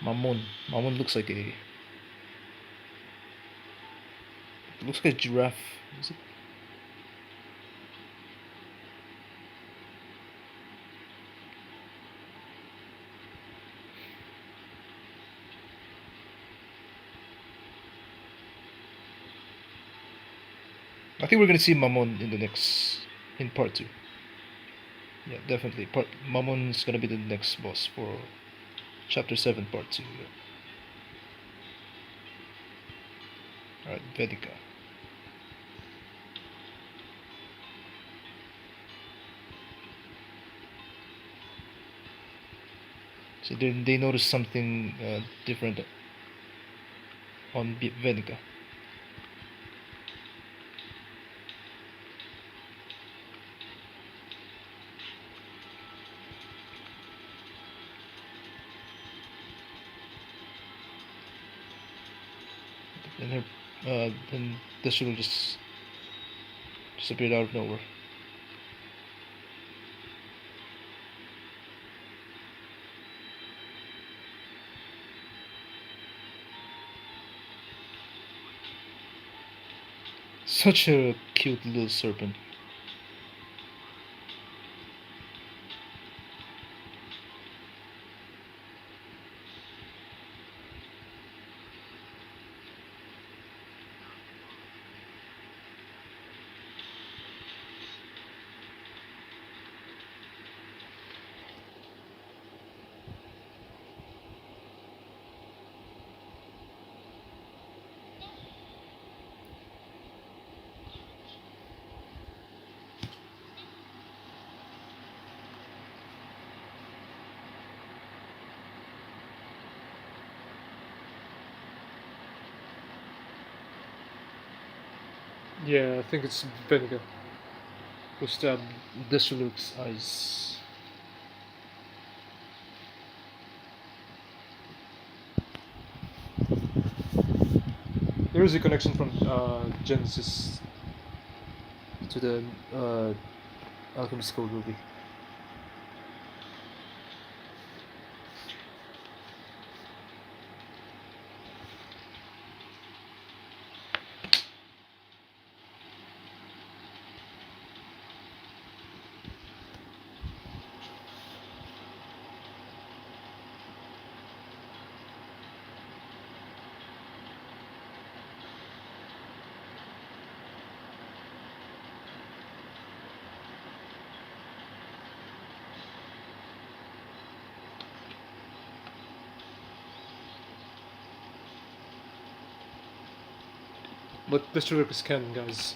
Mamon. Mamon looks like a giraffe. Is it? I think we're gonna see Mamon in part two. Yeah, definitely. Mamon's gonna be the next boss for chapter 7, part 2. Alright, Vedica. So they noticed something different on Vedica. And her, then the shuttle just appeared out of nowhere. Such a cute little serpent. Yeah, I think it's vinegar. Who stabbed Desuluk's eyes. There is a connection from Genesis. To the Alchemist Code movie. But this look is canon, guys.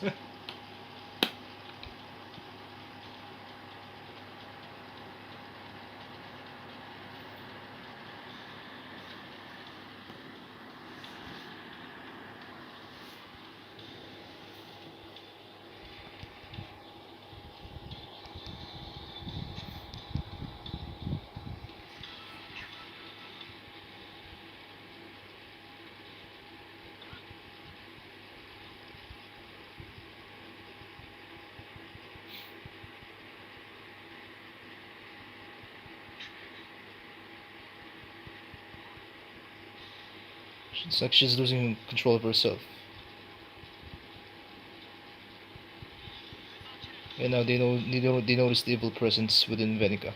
It's like she's losing control of herself. And now they notice the evil presence within Venica.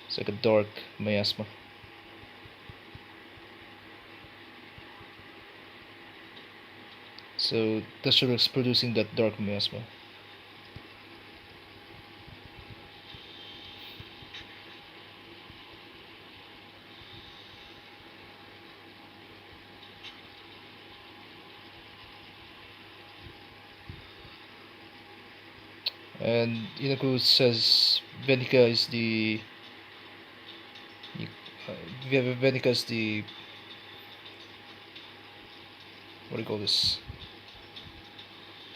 It's like a dark miasma. So the sugar is producing that dark miasma. And Inaku says Venica is the Venica is the what do you call this?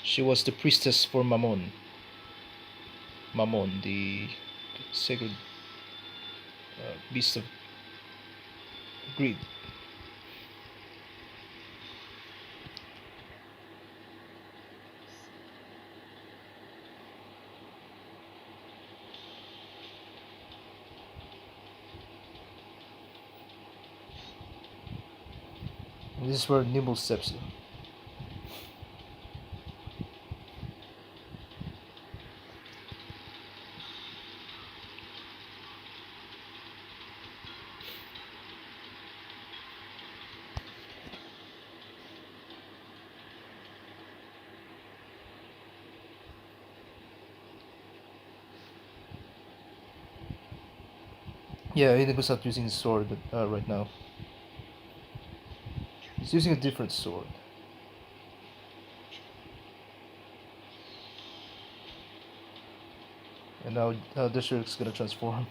She was the priestess for Mammon. Mammon, the sacred beast of greed. And this is where Nimul steps in. Yeah, Inaku's not using his sword right now. He's using a different sword. And now Dishirik's gonna transform.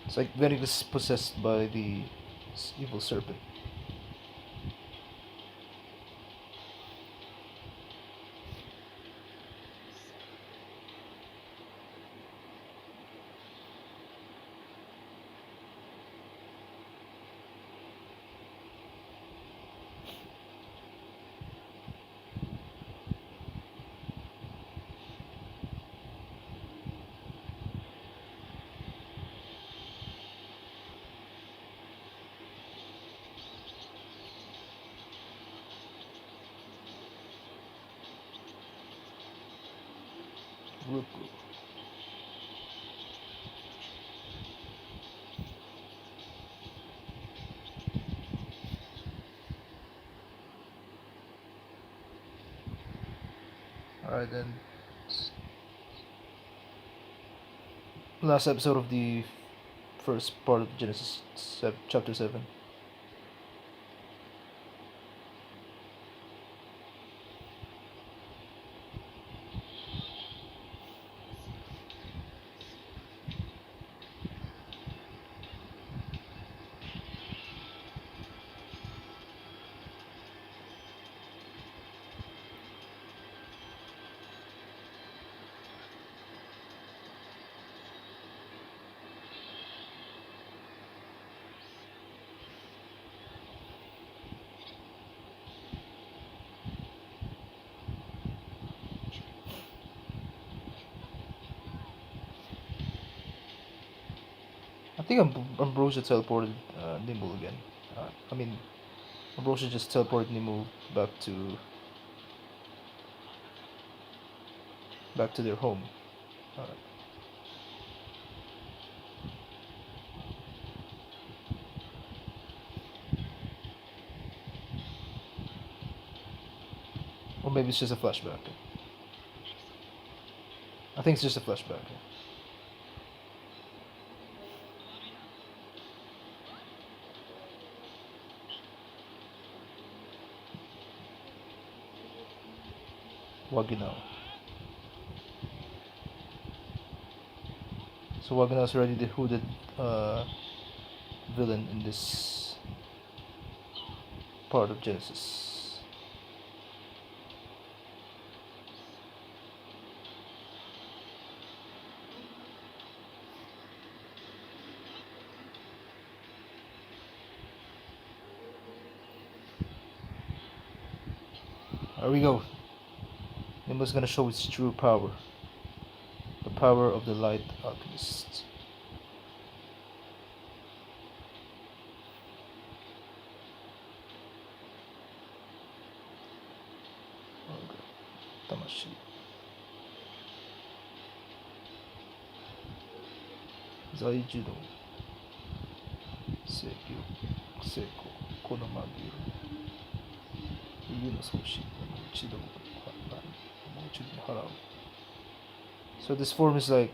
It's like Venicus possessed by the evil serpent. Ruku. Alright then. Last episode of the first part of Genesis chapter 7. I think Ambrosia teleported Nimble again. I mean, Ambrosia just teleported Nimble back to their home. Uh, or maybe it's just a flashback. I think it's just a flashback. Waginao. So Waginao is already the hooded villain in this part of Genesis. Here we go. Nimul's gonna show its true power. The power of the light alchemist. Okay. Tamashi. 在樹の成功成功この曲げる冬の送信もう一度もう一度に払う So this form is like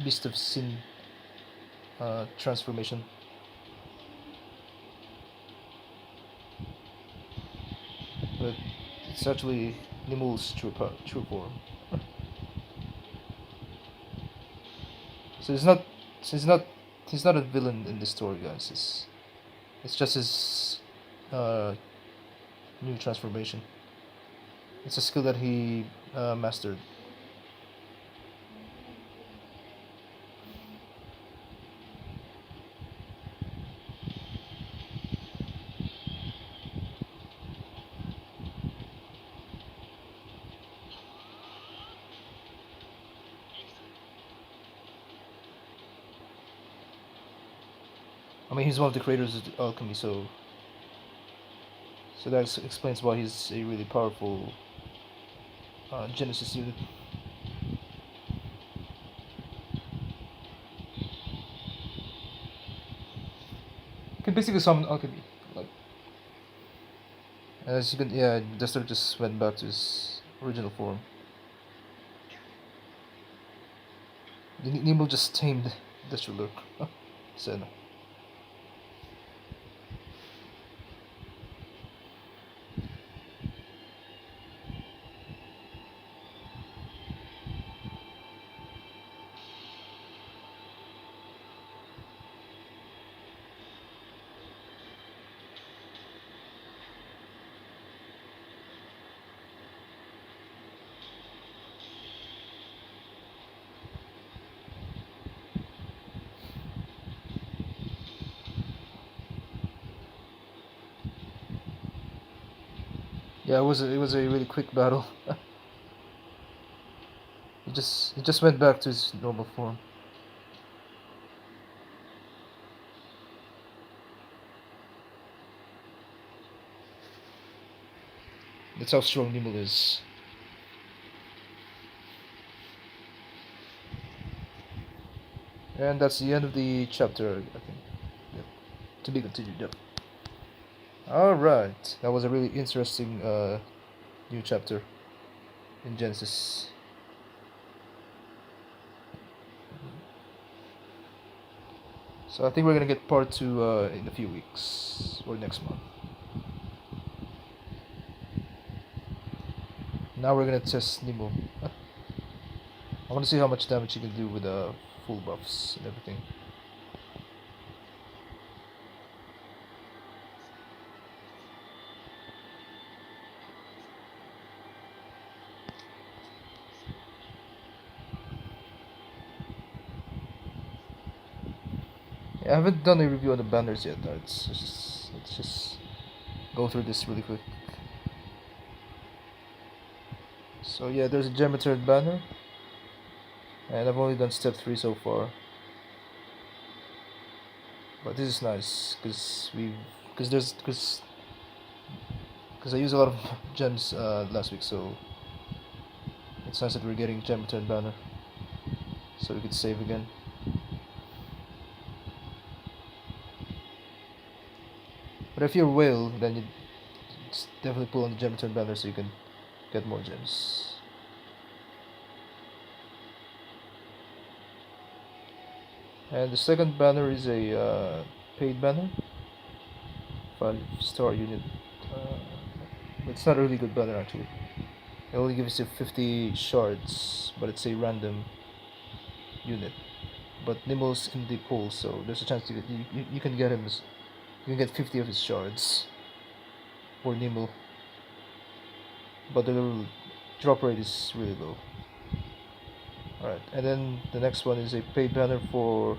Beast of Sin transformation. But it's actually Nimul's true form. So he's not a villain in this story, guys. It's just his new transformation. It's a skill that he mastered. I mean, he's one of the creators of the alchemy, so that explains why he's a really powerful Genesis unit. You can basically summon alchemy, like as you can. Yeah, Dexter just went back to his original form. Nimul just tamed Dexter Lurk. Senna. Yeah, it was a really quick battle. He just went back to his normal form. That's how strong Nimul is. And that's the end of the chapter, I think. Yep. To be continued, yep. Alright. That was a really interesting new chapter in Genesis. So I think we're gonna get part 2 in a few weeks or next month. Now we're gonna test Nimul. I wanna see how much damage he can do with full buffs and everything. Yeah, I haven't done a review on the banners yet. Let's just go through this really quick. So yeah, there's a gem return banner, and I've only done step 3 so far. But this is nice because I used a lot of gems last week, so it's nice that we're getting gem return banner, so we could save again. But if you're a whale, then you definitely pull on the gem return banner so you can get more gems. And the second banner is a paid banner, 5-star unit. It's not a really good banner actually. It only gives you 50 shards, but it's a random unit. But Nimul's in the pool, so there's a chance you can get him. You can get 50 of his shards for Nimul, but the drop rate is really low. Alright, and then the next one is a paid banner for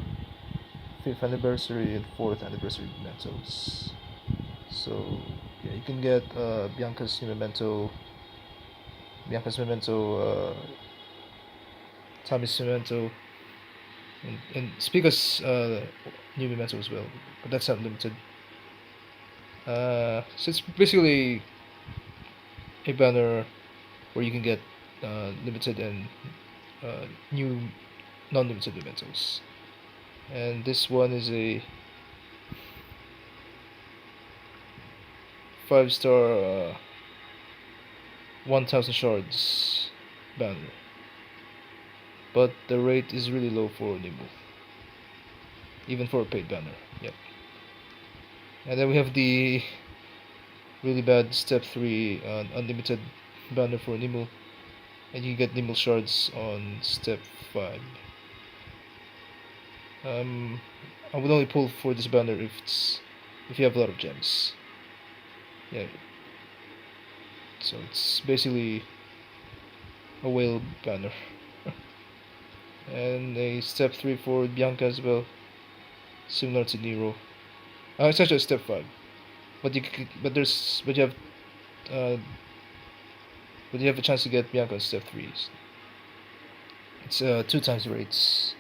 5th anniversary and 4th anniversary mementos. So yeah, you can get Bianca's new memento, Tommy's memento, and Spica's new memento as well, but that's not limited. So it's basically a banner where you can get limited and new non-limited mementos. And this one is a 5-star 1000 shards banner, but the rate is really low for Nimul, even for a paid banner. Yep. And then we have the really bad step 3 unlimited banner for Nimul, and you get Nimul shards on step 5. I would only pull for this banner if you have a lot of gems. Yeah. So it's basically a whale banner. And a step 3 for Bianca as well, similar to Nero. It's actually a step 5, but uh, you have a chance to get Bianca on step 3. It's 2 times rates,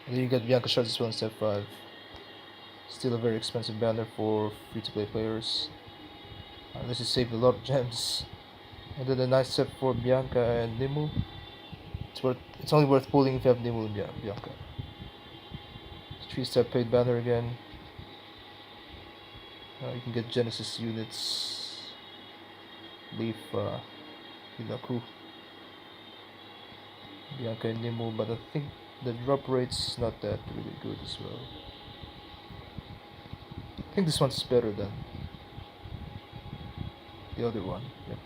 and then you get Bianca shards as well on step 5. Still a very expensive banner for free-to-play players. This is saved a lot of gems. And then a nice step for Bianca and Nimul. It's only worth pulling if you have Nimul and Bianca. 3-step paid banner again. You can get Genesis units, Leaf, Hilaku, Bianca and Nimul, but I think the drop rate's not that really good as well. I think this one's better than the other one. Yep.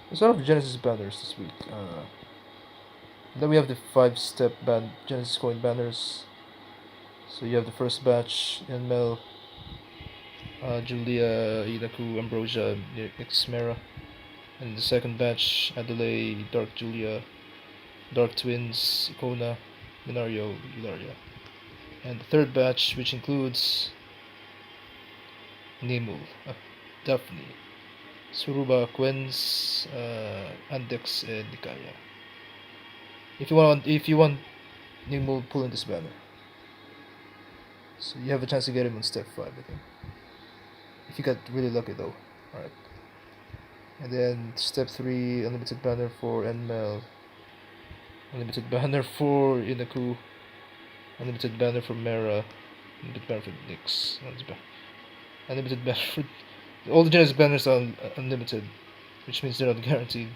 There's a lot of Genesis banners this week. Then we have the 5-step Genesis coin banners. So you have the first batch, Enmel, Julia, Idaku, Ambrosia, Xmera. And the second batch, Adelaide, Dark Julia, Dark Twins, Icona, Minario, Eularia. And the third batch, which includes Nimul, Daphne, Suruba, Quens, Andex, and Nikaya. If you want Nimul, pull in this banner. So you have a chance to get him on step 5, I think. If you got really lucky though. Alright. And then step 3, unlimited banner for Enmel, unlimited banner for Inaku, unlimited banner for Mera, unlimited banner for Nyx, unlimited banner for... All the Genesis banners are unlimited, which means they're not guaranteed.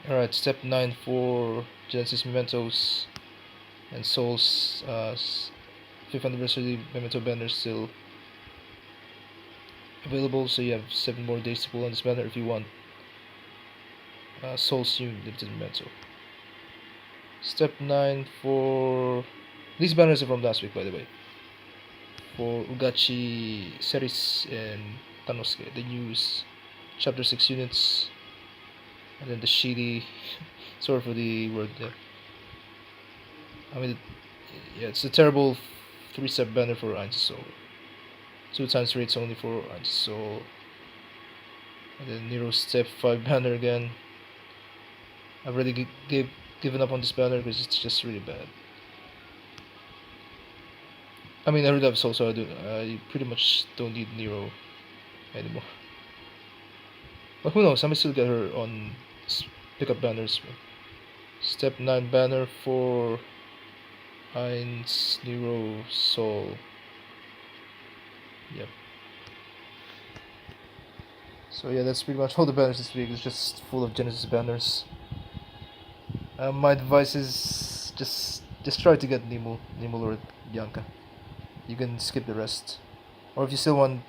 Alright, step 9 for Genesis Mementos and Souls 5th anniversary Memento banner still available, so you have 7 more days to pull on this banner if you want Souls New Limited Memento. Step 9 for... These banners are from last week, by the way. For Ugachi, Seris, and Tanosuke, the news chapter 6 units. And then the shitty... sorry for the word there. I mean, yeah, it's a terrible 3-step banner for Ainz Soul. 2 times rates only for Ainz Soul. And then Nero step 5 banner again. I've already given up on this banner because it's just really bad. I mean, I already have Soul, so I pretty much don't need Nero anymore. But who knows, I may still get her on pickup banners. Step 9 banner for Ainz, Nero, Soul. Yep. So yeah, that's pretty much all the banners this week. It's just full of Genesis banners. My advice is just try to get Nimul or Bianca. You can skip the rest. Or if you still want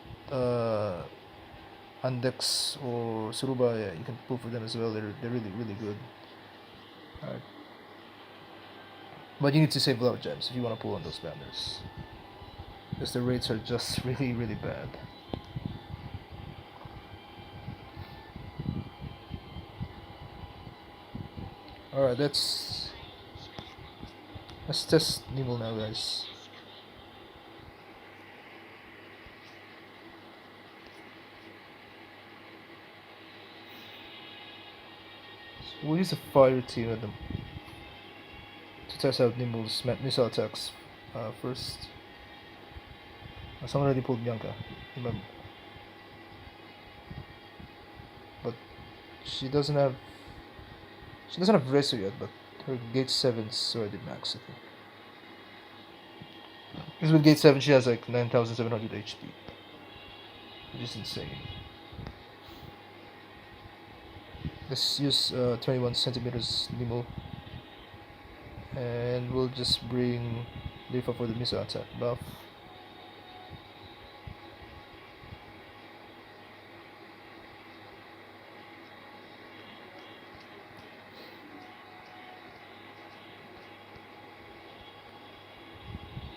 Andex or Suruba, yeah, you can pull for them as well. They're really good. Alright. But you need to save a lot of gems if you want to pull on those banners, because the rates are just really bad. Alright, let's test Nimul now, guys. So we'll use a fire team at them to test out Nimul's missile attacks first. Someone already pulled Bianca, remember. But she doesn't have Reso yet, but her Gate 7's already maxed, I think. Because with Gate 7 she has like 9700 HP, which is insane. Let's use 21 centimeters Nimul, and we'll just bring Leafa for the missile attack buff.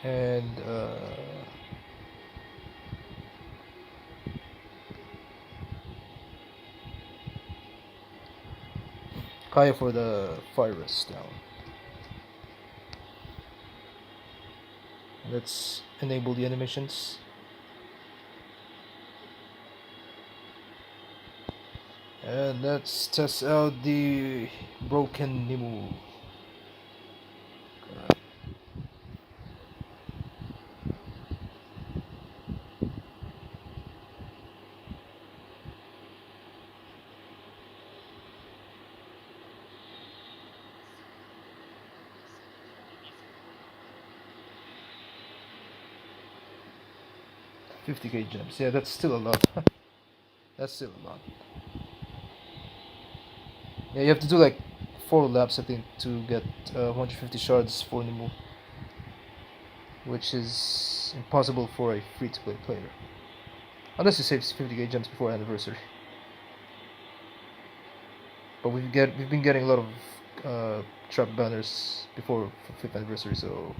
And Kaya for the fire rest down. Let's enable the animations. And let's test out the broken Nimul. 50k gems. Yeah, that's still a lot. That's still a lot. Yeah, you have to do like 4 laps, I think, to get 150 shards for Nimul, which is impossible for a free-to-play player, unless you save 50k gems before anniversary. But we've been getting a lot of trap banners before 5th anniversary, so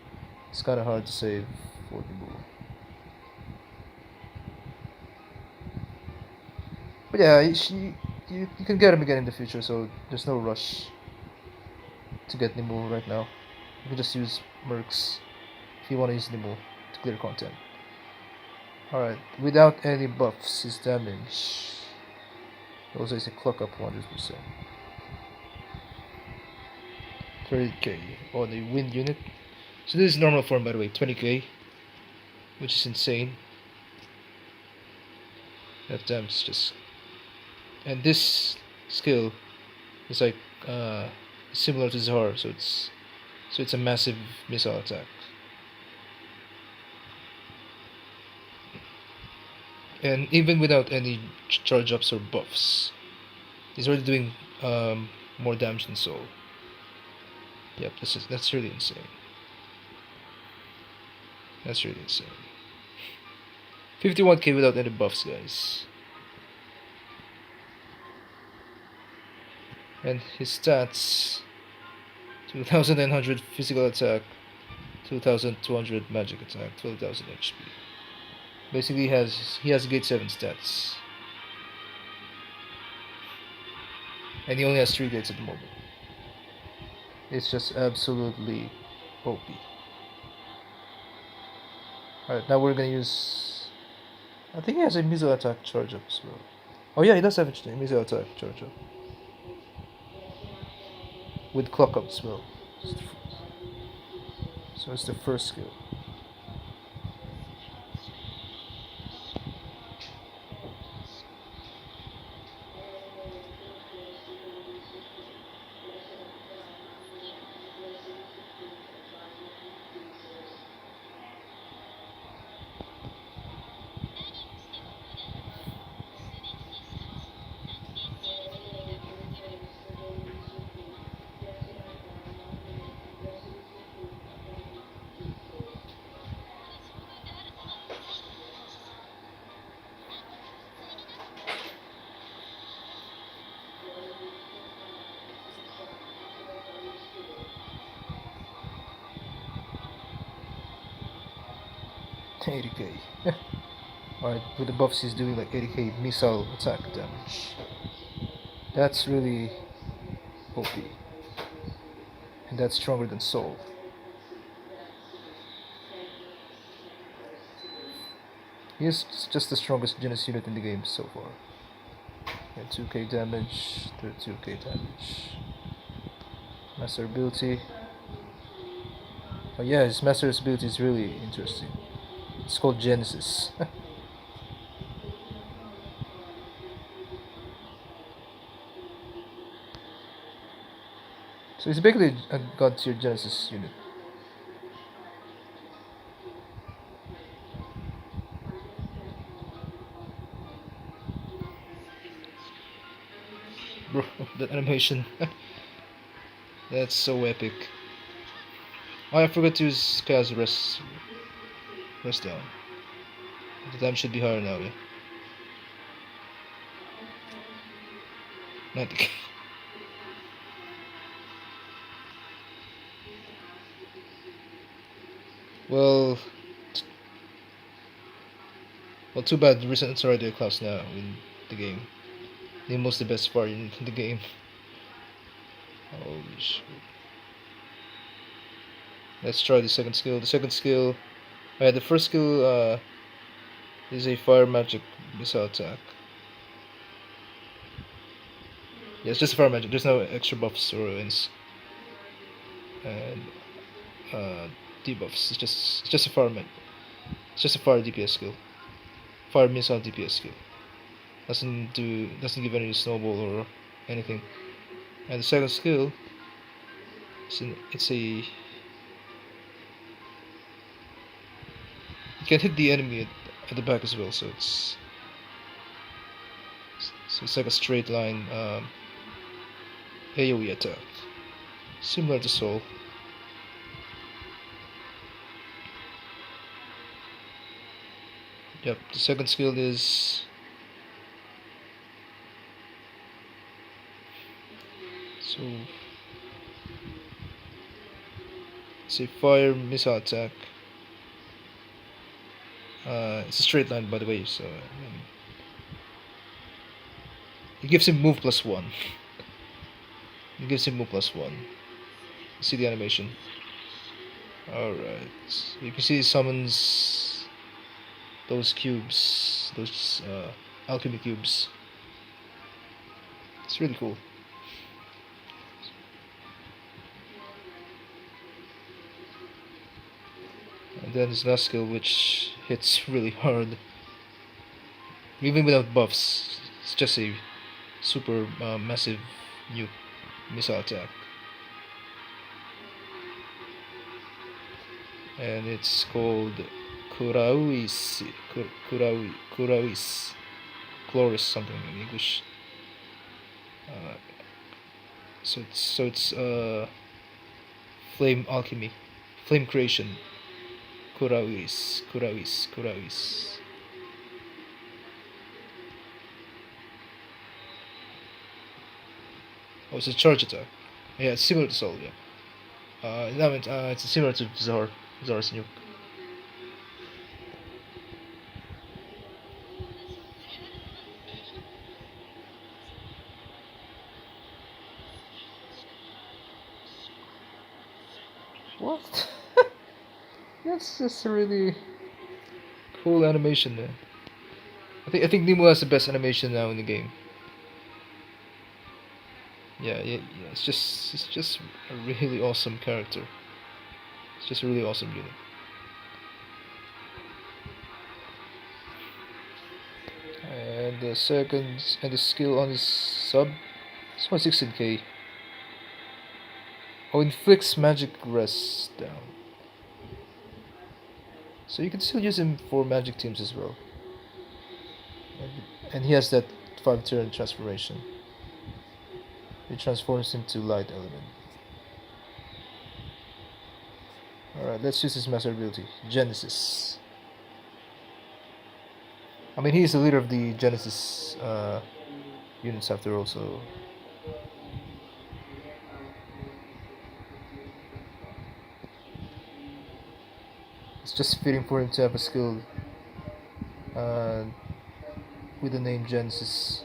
it's kind of hard to save for Nimul. But yeah, you can get him again in the future, so there's no rush to get Nimul right now. You can just use Mercs if you want to use Nimul to clear content. Alright, without any buffs, his damage also is a clock up 100%. 30k on the wind unit. So this is normal form, by the way, 20k, which is insane. That damage just... And this skill is like similar to Zahar, so it's a massive missile attack. And even without any charge ups or buffs, he's already doing more damage than Soul. Yep, that's really insane. That's really insane. 51k without any buffs, guys. And his stats: 2900 physical attack, 2200 magic attack, 12,000 HP. Basically, he has Gate 7 stats, and he only has 3 gates at the moment. It's just absolutely OP. Alright, now we're gonna use... I think he has a missile attack charge up as well. Oh yeah, he does have a missile attack charge up. With clock up as well. So it's the first skill. $80k. Alright, with the buffs he's doing like 80k missile attack damage. That's really OP. and that's stronger than Soul. He is just the strongest Genesis unit in the game so far. Yeah, 2k damage, 32k damage. Master ability. Oh yeah, his master's ability is really interesting. It's called Genesis. So he's basically a god tier Genesis unit. Bro, that animation. That's so epic. Oh, I forgot to use Chaos rest down. The time should be higher now, yeah. 90k. Well, well, too bad. It's already a class now in the game. Nimul's the best part in the game. Holy shit. Let's try the second skill. The second skill, the first skill is a fire magic missile attack. Yeah, it's just a fire magic. There's no extra buffs or ins and uh, debuffs. It's just a fire It's just a fire DPS skill. Fire missile DPS skill. Doesn't give any snowball or anything. And the second skill, it's a you can hit the enemy at the back as well. So it's like a straight line AOE attack, similar to Soul. Yep, the second skill is so it's a fire missile attack. It's a straight line, by the way, so it gives him move +1. It gives him move +1. See the animation. Alright, you can see he summons those cubes, those alchemy cubes. It's really cool. And then his last skill, which hits really hard, even without buffs. It's just a super massive nuke missile attack, and it's called Kurauis, Chloris something in English. So it's flame alchemy, flame creation. Kurauis. Oh, it's a charge attack. Yeah, it's similar to Soul, yeah. No, it's similar to Zar's nuke. What? That's just a really cool animation there. I think Nimul has the best animation now in the game. Yeah. It's just a really awesome character. It's just a really awesome unit. And the skill on his sub, it's 116k. Oh, inflicts magic rest down. So you can still use him for magic teams as well. And he has that 5-turn transformation. It transforms into light element. Alright, let's use his master ability, Genesis. I mean, he's the leader of the Genesis units after all, so it's just fitting for him to have a skill uh, with the name Genesis.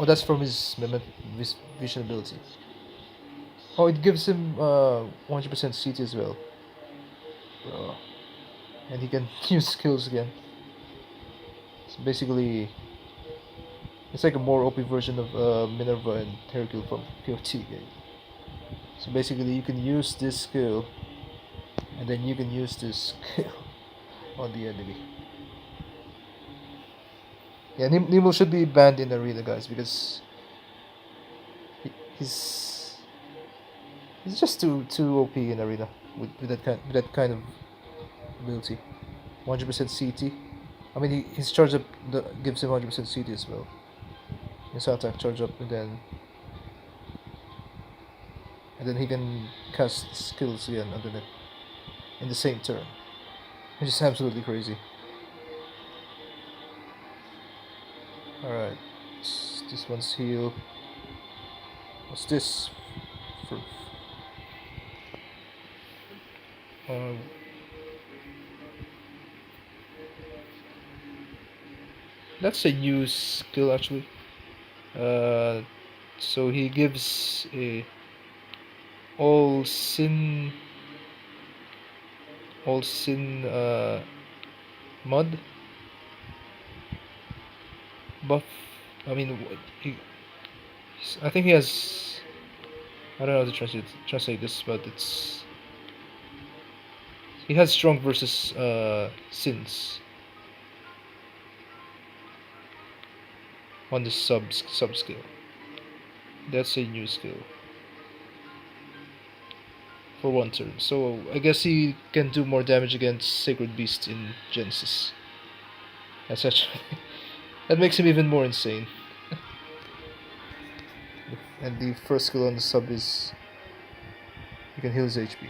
Oh, that's from his vision ability. Oh, it gives him 100% CT as well. Bro. And he can use skills again. So basically, it's like a more OP version of Minerva and Hercule from POT game. So basically, you can use this skill, and then you can use this skill on the enemy. Yeah, Nimul should be banned in arena, guys, because he, he's he's just too OP in arena with that kind of ability. 100% CT. I mean, his charge up gives him 100% CT as well. His attack charge up, and then he can cast skills again under it in the same turn, which is absolutely crazy. All right, this one's heal. What's this? For, uh, that's a new skill actually. Uh, so he gives a all sin mud buff. I mean, he, I think he has. I don't know how to translate this, but it's he has strong versus sins on the sub skill. That's a new skill for one turn. So I guess he can do more damage against Sacred Beast in Genesis. That's actually that makes him even more insane. And the first skill on the sub is you can heal his HP.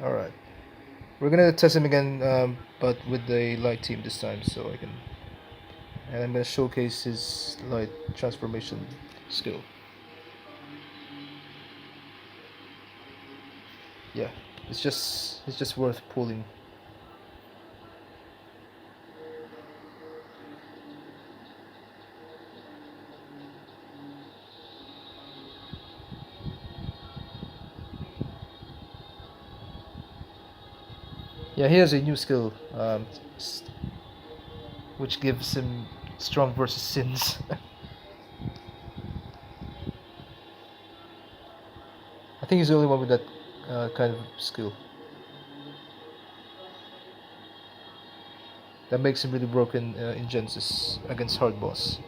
Alright. We're gonna test him again, but with the light team this time, so I can. And I'm gonna showcase his light transformation skill. Yeah, it's just worth pulling. Yeah, he has a new skill, which gives him strong versus sins. I think he's the only one with that kind of skill. That makes him really broken in Genesis against hard boss.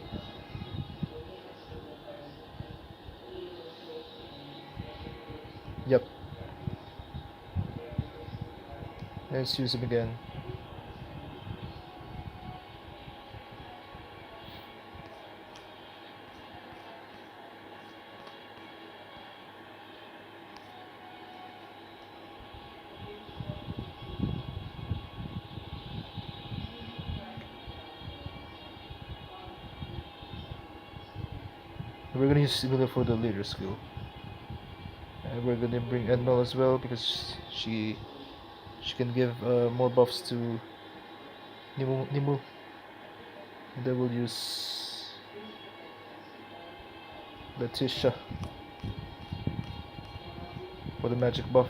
Yep. Let's use him again. We're gonna use similar for the leader skill. And we're gonna bring Edmel as well because she can give more buffs to Nimul. And then we'll use Letitia for the magic buff.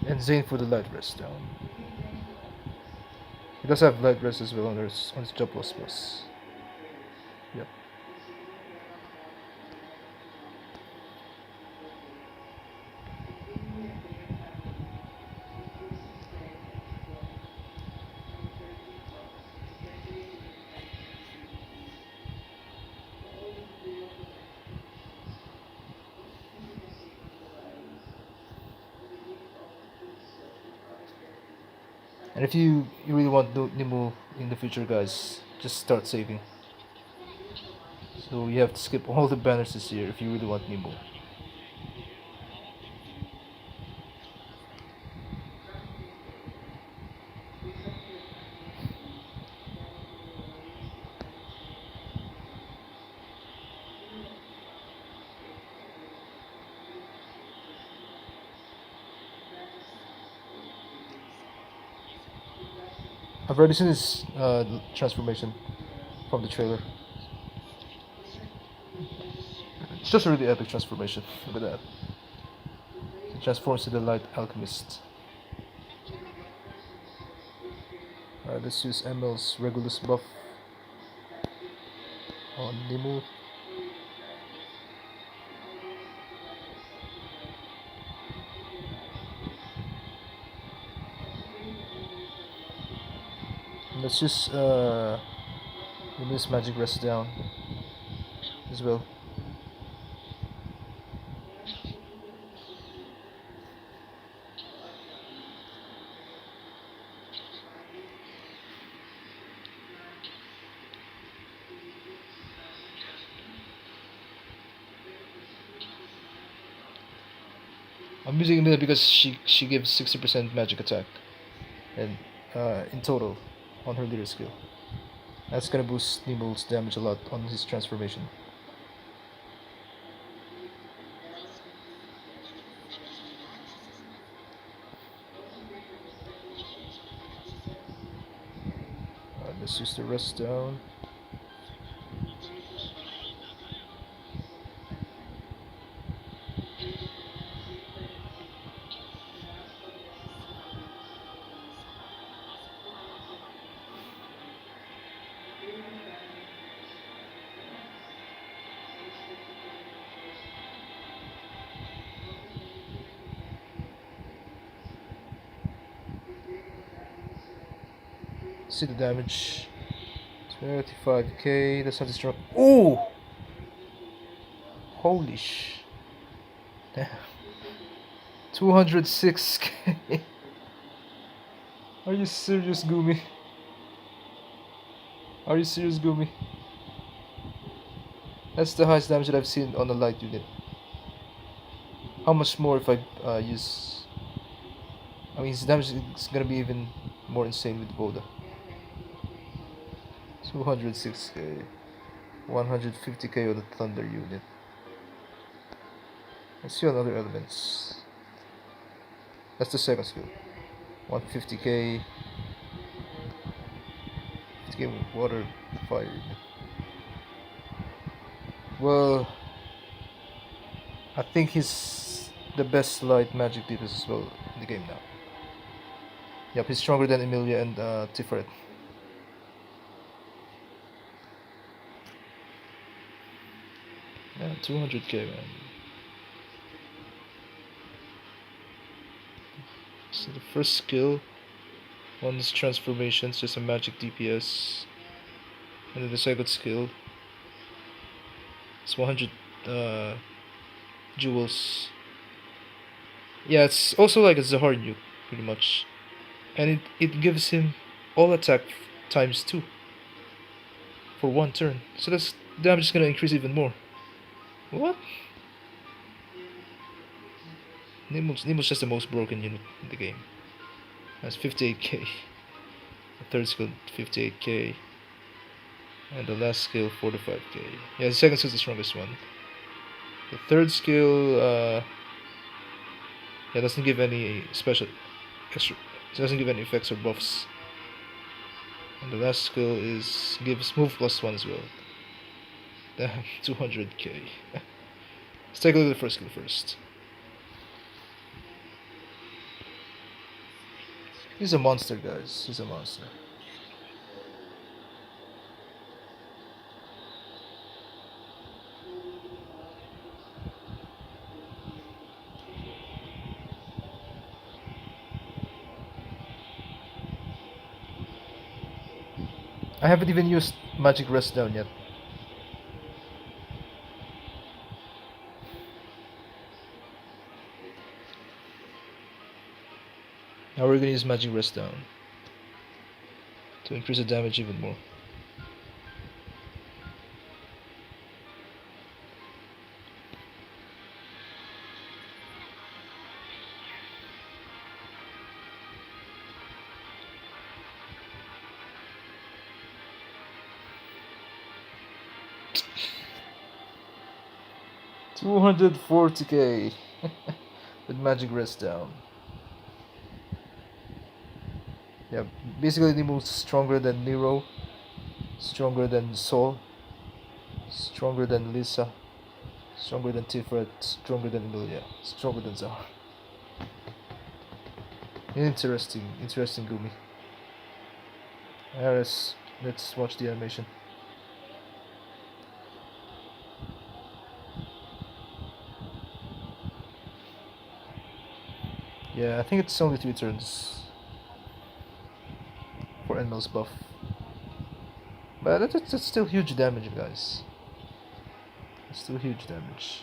And Zane for the light rest down. He does have light rest as well on his job plus. Yep. And if you really want Nimul in the future, guys, just start saving. So you have to skip all the banners this year if you really want Nimul. I've already seen his transformation from the trailer. It's just a really epic transformation. Look at that. He transforms to the Light Alchemist. Alright, let's use ML's Regulus buff on Nimul. Let's just Nimul's magic rest down as well. I'm using Emilia because she gives 60% magic attack, and in total, on her leader skill. That's gonna boost Nimul's damage a lot on his transformation. Let's use the rest down. See the damage. 35k, that's not strong. Ooh! Holy sh. Damn. 206k. Are you serious, Gumi? Are you serious, Gumi? That's the highest damage that I've seen on a light unit. How much more if I use... I mean, his damage is gonna be even more insane with Voda. 206k. 150k on the Thunder unit. Let's see on other elements. That's the second skill. 150k. 50k water, fire. Well, I think he's the best light magic dealers as well in the game now. Yep, he's stronger than Emilia and Tiferet. Yeah, 200k, man. So the first skill, one's transformation, it's just a magic DPS. And then the second skill, it's 100 jewels. Yeah, it's also like a Zahar nuke, pretty much. And it gives him all attack times 2 for 1 turn. So that's damage is gonna increase even more. What? Nimul's just the most broken unit in the game. That's 58k. The third skill 58k. And the last skill 45k. Yeah, the second skill is the strongest one. The third skill yeah, doesn't give any special extra, it doesn't give any effects or buffs. And the last skill is gives move +1 as well. Damn, 200k. Let's take a look at the first skill first. He's a monster, guys. He's a monster. I haven't even used Magic Rest Down yet. Now we're gonna use Magic Rest Down to increase the damage even more. $240k with Magic Rest Down. Yeah, basically Nimul's stronger than Nero, stronger than Sol, stronger than Lisa, stronger than Tiferet, stronger than Emilia, stronger than Zahar. Interesting Gumi. Let's watch the animation. Yeah, I think it's only 3 turns for Enmel's buff. But that's still huge damage, guys. It's still huge damage.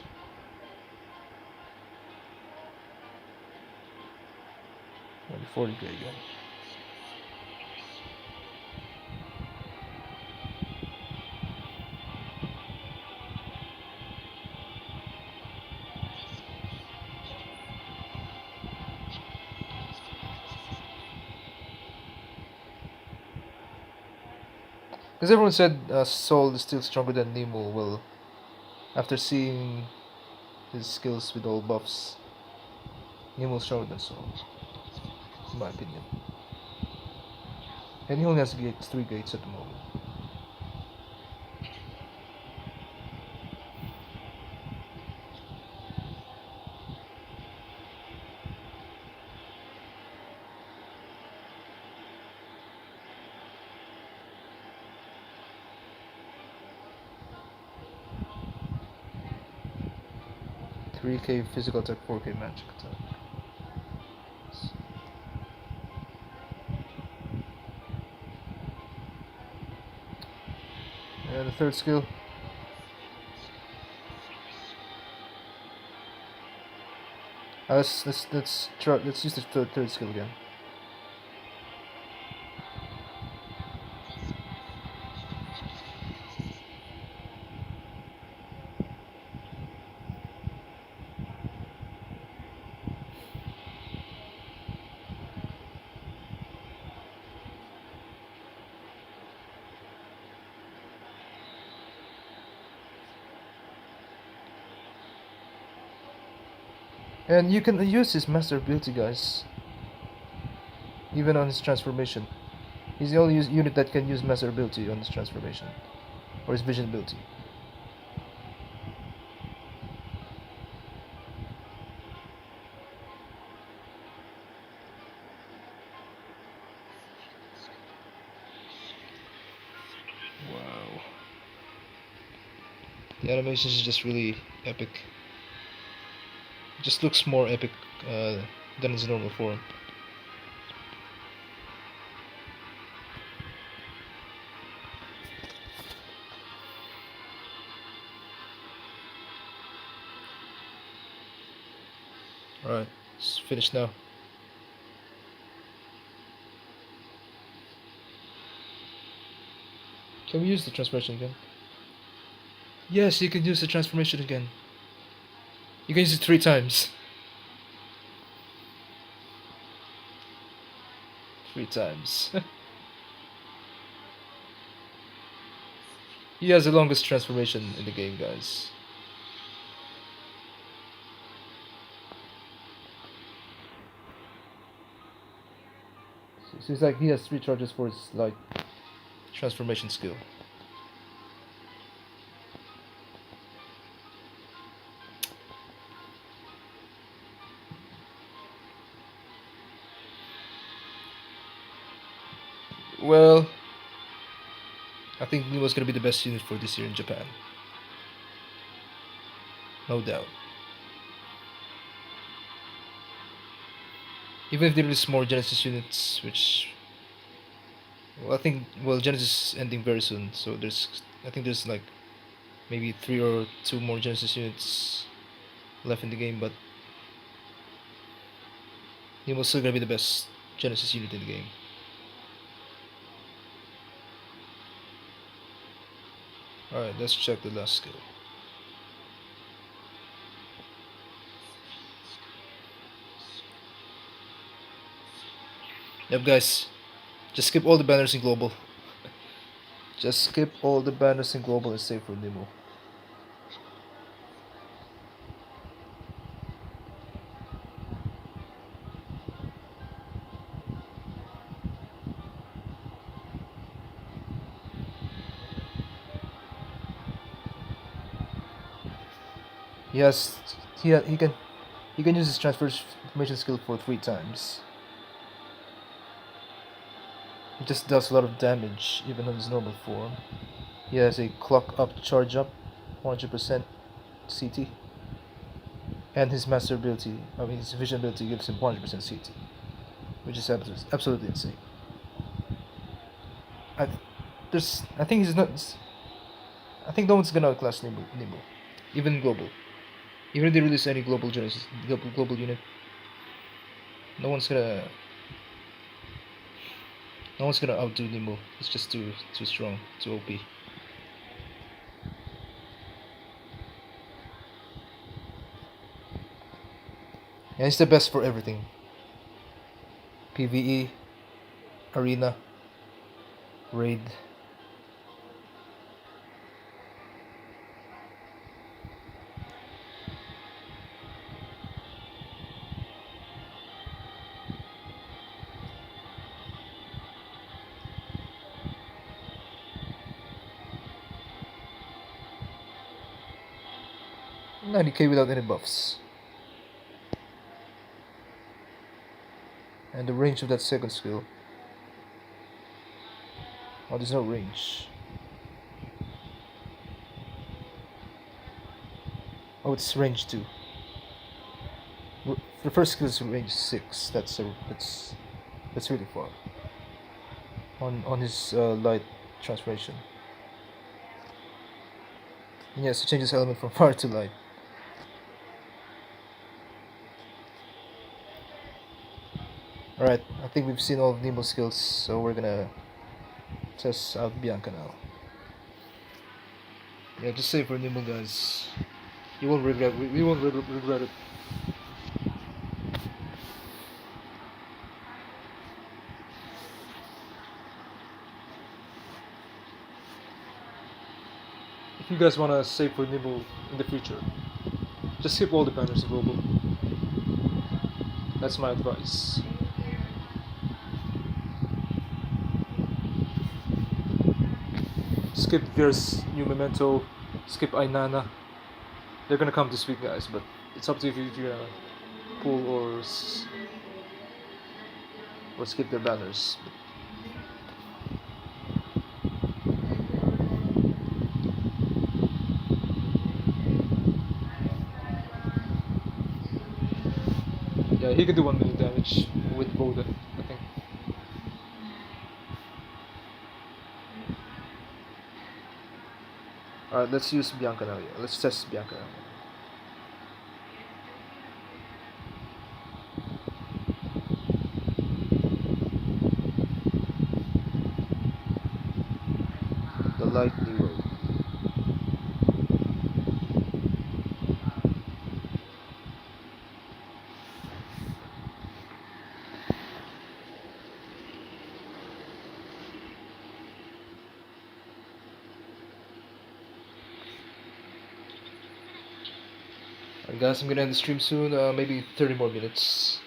Only 40k again. Because everyone said Sol is still stronger than Nimul. Well, after seeing his skills with all buffs, Nimul's stronger than Sol, in my opinion. And he only has 3 gates at the moment. Three K physical attack, 4K magic attack. And the third skill. Let's use the third skill again. And you can use his master ability, guys. Even on his transformation. He's the only unit that can use master ability on his transformation. Or his vision ability. Wow. The animation is just really epic. It just looks more epic than his normal form. Alright, it's finished now. Can we use the transformation again? Yes, you can use the transformation again. You can use it 3 times. 3 times. He has the longest transformation in the game, guys. So it's like he has 3 charges for his like transformation skill. Well, I think Nimu's gonna be the best unit for this year in Japan. No doubt. Even if they release more Genesis units, which well, I think Genesis is ending very soon, so I think there's like maybe 3 or 2 more Genesis units left in the game, but Nimu's still gonna be the best Genesis unit in the game. Alright, let's check the last skill. Yep, guys, just skip all the banners in global. Just skip all the banners in global and save for Nimul. He has he can use his transformation skill for 3 times. He just does a lot of damage even on his normal form. He has a clock up charge up, 100% CT, and his master ability, I mean his vision ability gives him 100% CT, which is absolutely insane. I I think he's not. I think no one's gonna outclass Nimul, even global. Even if they release any global Genesis, global unit, no one's gonna no one's gonna outdo Nimul. It's just too strong, too OP. And he's the best for everything: PVE, arena, raid. And 90k without any buffs. And the range of that second skill. Oh, there's no range. Oh, it's range 2. The first skill is range 6. That's really far. On his light transformation. And yes, it changes element from fire to light. Alright, I think we've seen all of Nemo's skills, so we're gonna test out Bianca now. Yeah, just save for Nemo, guys. You won't regret. We won't regret it. If you guys wanna save for Nimul in the future, just skip all the banners global. That's my advice. Skip Veer's new Memento, skip Ainana. They're gonna come this week, guys, but it's up to you if you're gonna pull or skip their banners. Yeah, he can do 1 million damage with Voda, I think. Alright, let's use Bianca now. Yeah, let's test Bianca now. The light Nero. Alright, guys, I'm gonna end the stream soon. Maybe 30 more minutes.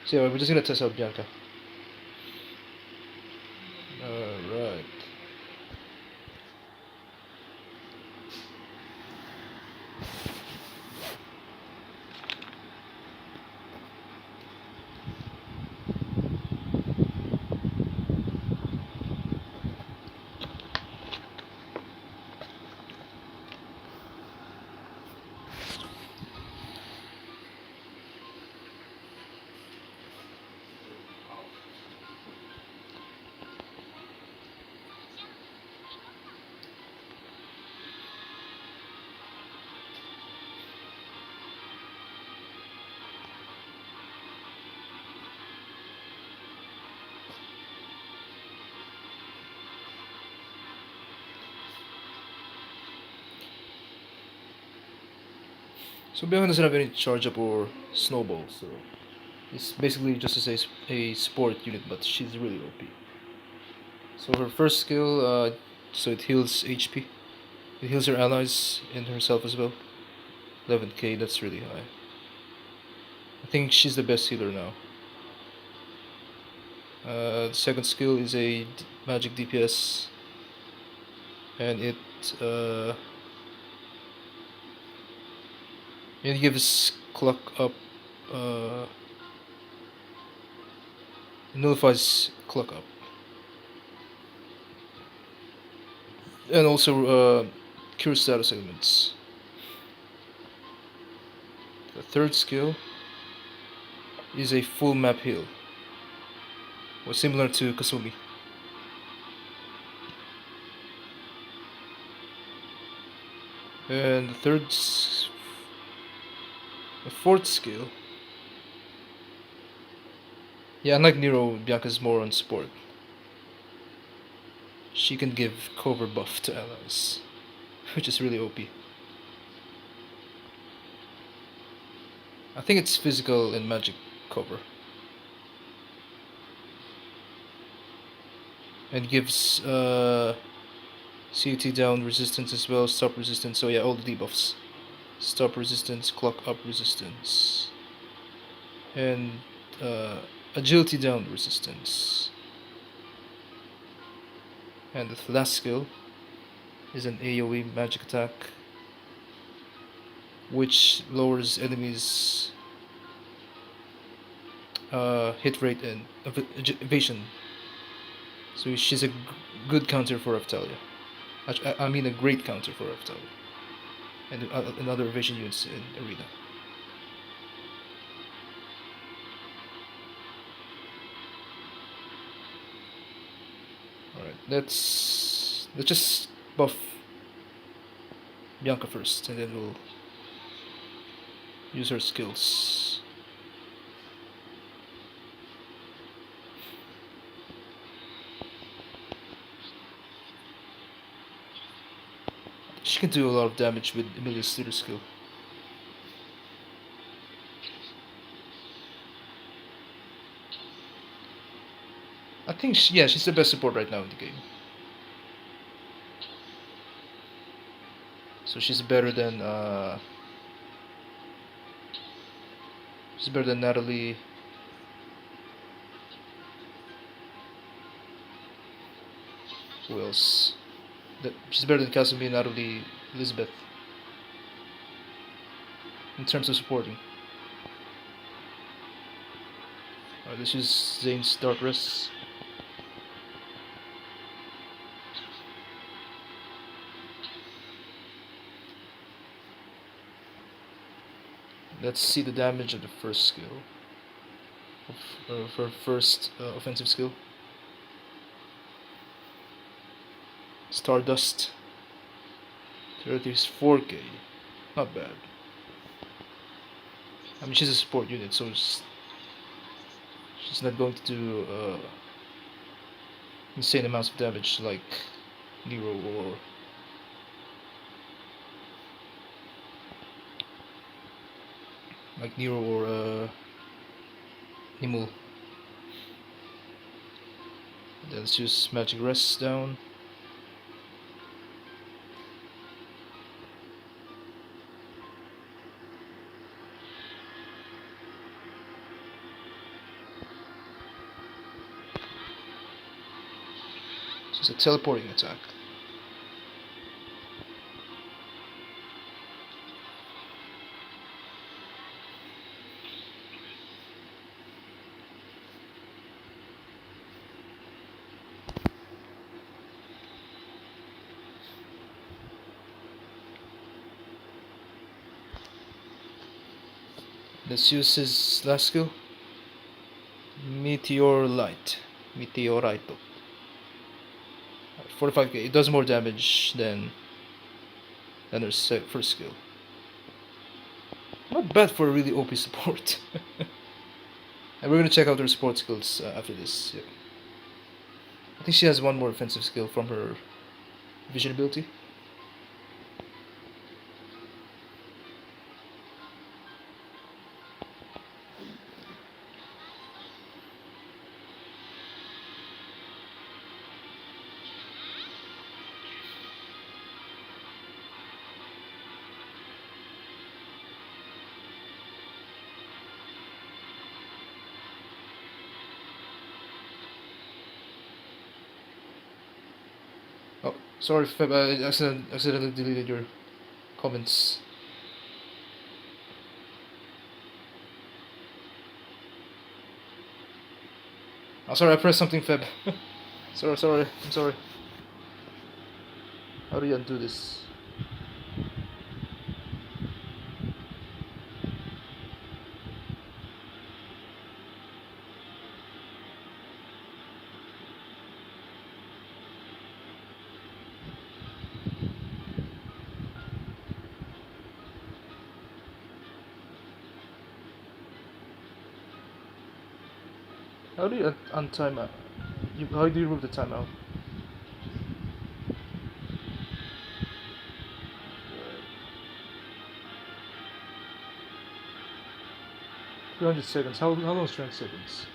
So yeah, we're just gonna test out Bianca. Alright. So Bianca doesn't have any charge up or snowball, so it's basically just as a support unit, but she's really OP. So her first skill, so it heals HP. It heals her allies and herself as well. 11k, that's really high. I think she's the best healer now. The second skill is a magic DPS, and it It gives clock up. Nullifies clock up. And also cure status elements. The third skill is a full map heal, or similar to Kasumi. And the fourth skill. Yeah, unlike Nero, Bianca's more on support. She can give cover buff to allies, which is really OP. I think it's physical and magic cover. And gives CT down resistance as well, stop resistance, so yeah, all the debuffs. Stop resistance, clock up resistance. And agility down resistance. And the last skill is an AoE magic attack, which lowers enemies' hit rate and evasion. So she's a good counter for Raftalia. I mean a great counter for Raftalia. And another evasion units in Arena. Alright, let's just buff Bianca first, and then we'll use her skills. She can do a lot of damage with Emilia's Studer skill. I think, yeah, she's the best support right now in the game. So she's better than Natalie. Who else? She's better than Casimir, Natalie, Elizabeth. In terms of supporting. Alright, this is Zane's Dark Rest. Let's see the damage of the first skill. Of her first offensive skill. Stardust. 34k. Not bad. I mean, she's a support unit, so she's not going to do insane amounts of damage like Nero or Nimul. Then let's use Magic Rest down. So it's a teleporting attack. Let's use his last skill. Meteor Light. Meteorito. 45k. It does more damage than her first skill. Not bad for a really OP support. And we're gonna check out her support skills after this. Yeah. I think she has one more offensive skill from her vision ability. Oh, sorry, Feb, I accidentally deleted your comments. Oh, sorry, I pressed something, Feb. sorry, I'm sorry. How do you undo this? How do you untime out? How do you remove the timeout? 300 seconds. How long is 300 seconds?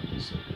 300 seconds.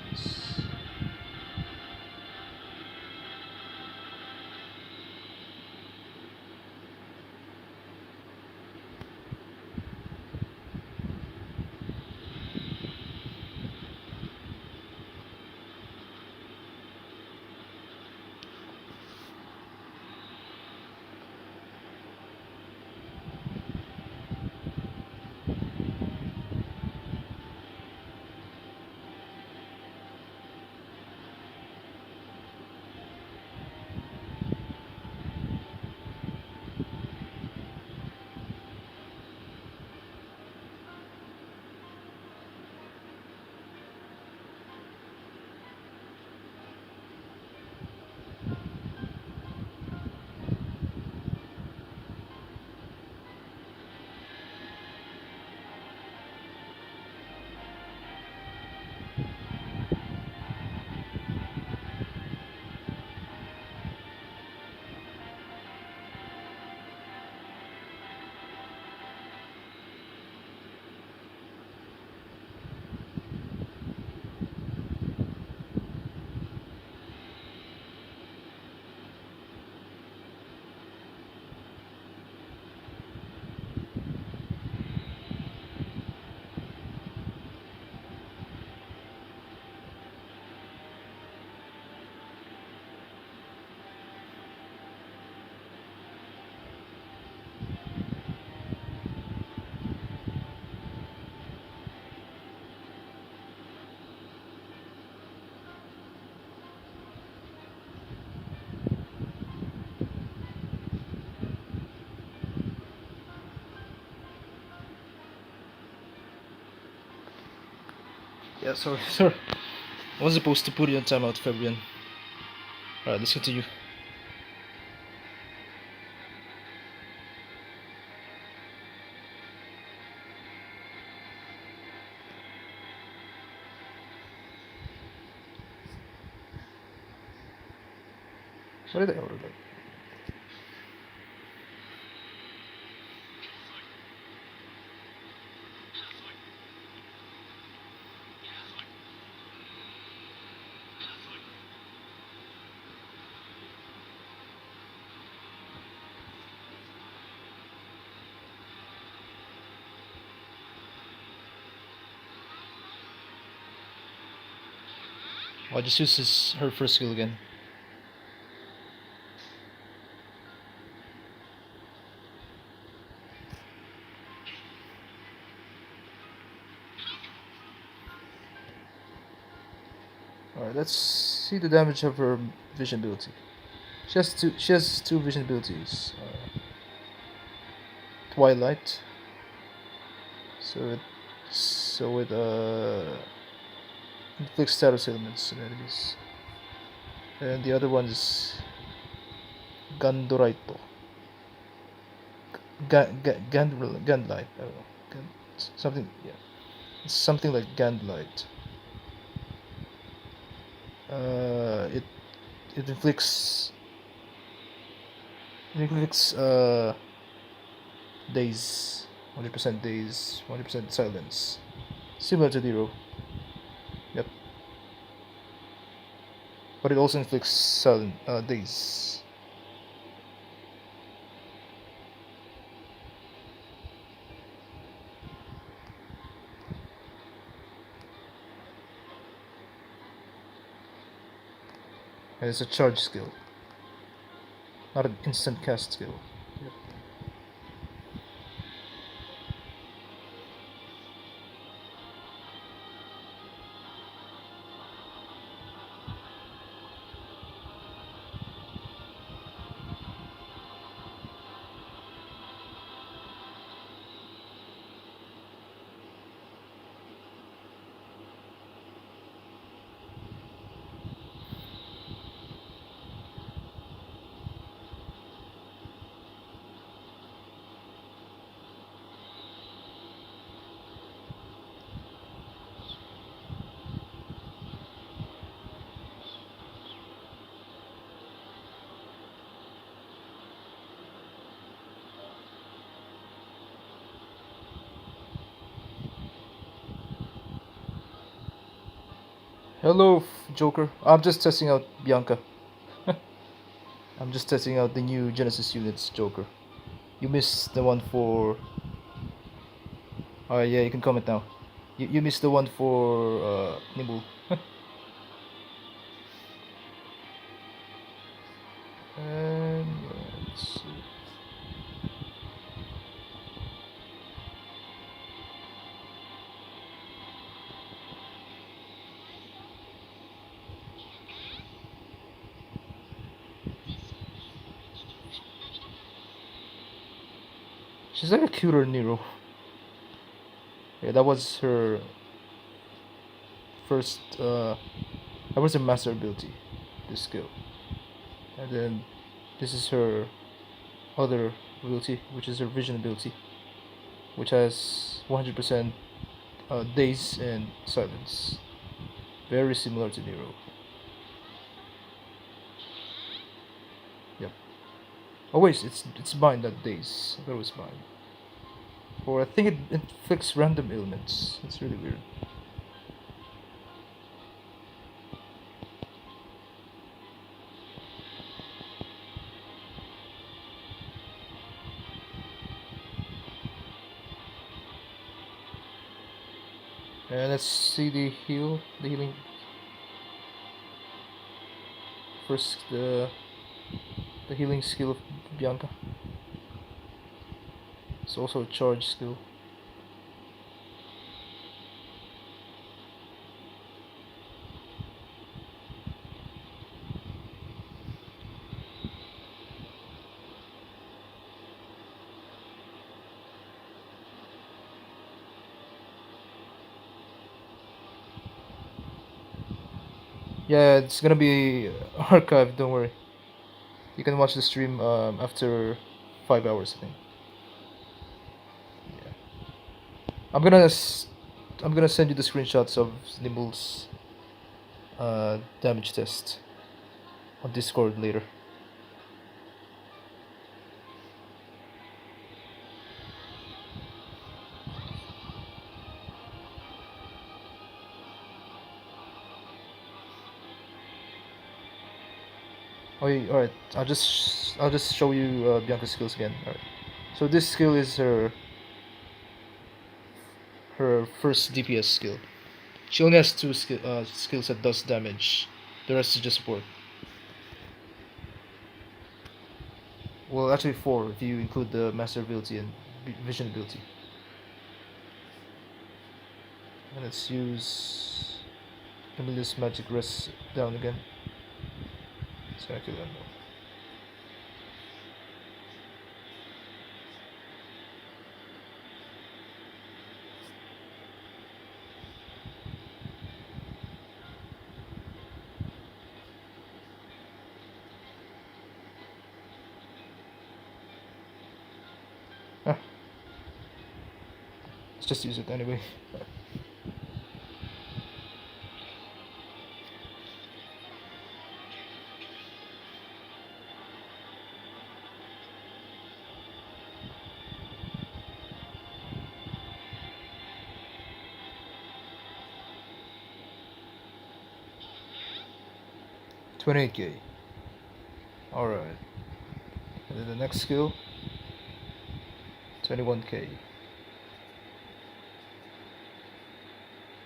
Yeah, sorry, sorry. I wasn't supposed to put it on timeout, Fabian. Alright, let's continue. What did I order? I'll just use her first skill again. Alright, let's see the damage of her vision ability. She has two vision abilities. Twilight. So it inflicts status ailments on enemies. And the other one is Gandorito. Gandlight. I don't know. Something. Yeah. It's something like Gandlight. It inflicts daze, 100% daze, 100% silence, similar to Zero. Yep. But it also inflicts daze. And it's a charge skill, not an instant cast skill. Yep. Hello, Joker. I'm just testing out Bianca. I'm just testing out the new Genesis units, Joker. You missed the one for. Yeah, you can comment now. You missed the one for Nimul. And let's see. She's like a cuter Nero. Yeah, that was her first. That was her master ability, this skill, and then this is her other ability, which is her vision ability, which has 100% daze and silence. Very similar to Nero. Yep. Oh wait, it's bind, not daze. I thought it was bind. Or I think it inflicts random ailments. It's really weird. And let's see the healing. First, the healing skill of Bianca. It's also a charge skill. Yeah, it's gonna be archived. Don't worry. You can watch the stream after 5 hours, I think. Yeah. I'm gonna send you the screenshots of Nimul's damage test on Discord later. Oh, yeah, all right. I'll just show you Bianca's skills again. All right. So this skill is her first DPS skill. She only has two skills that does damage. The rest is just support. Well, actually four if you include the master ability and vision ability. And let's use Emilius magic rest down again. It's gonna kill them. Ah, let's just use it anyway. 28k. Alright. And then the next skill 21k.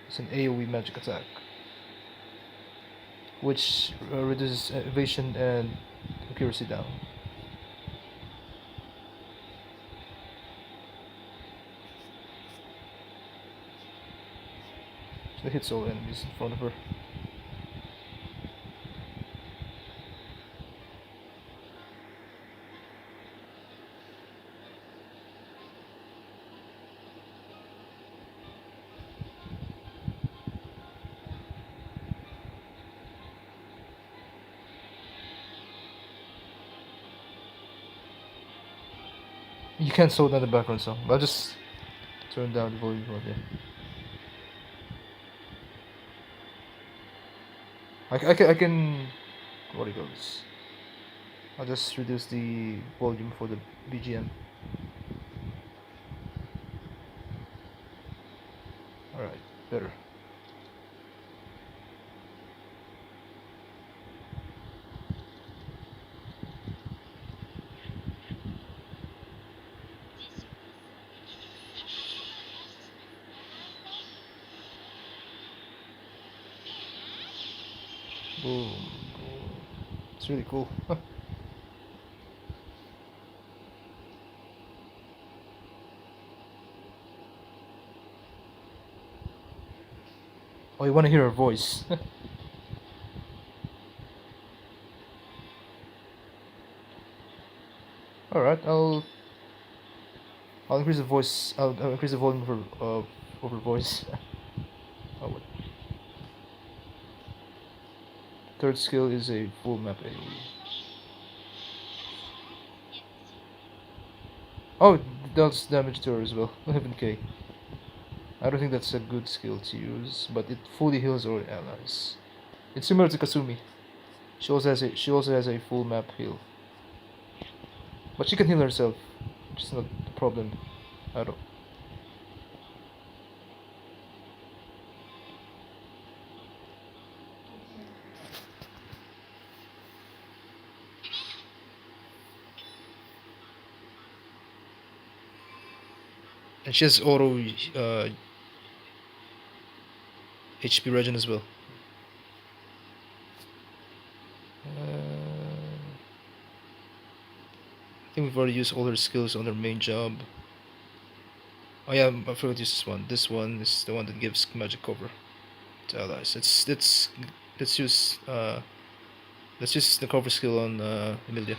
It's an AoE magic attack, which reduces evasion and accuracy down. So it hits all enemies in front of her. You can't slow down the background song. I'll just turn down the volume for you. I can what do you call this? I'll just reduce the volume for the BGM. Alright, better. Boom. Boom. It's really cool. Oh, you want to hear her voice? All right, I'll increase the voice. I'll increase the volume over voice. Oh, what? Third skill is a full map AoE. Oh, it does damage to her as well. 11k. I don't think that's a good skill to use, but it fully heals all allies. It's similar to Kasumi. She also has a full map heal, but she can heal herself, which is not the problem at all. And she has auto HP regen as well. I think we've already used all her skills on her main job. Oh yeah, I forgot to use this one. This one is the one that gives magic cover to allies. Let's use the cover skill on Emilia.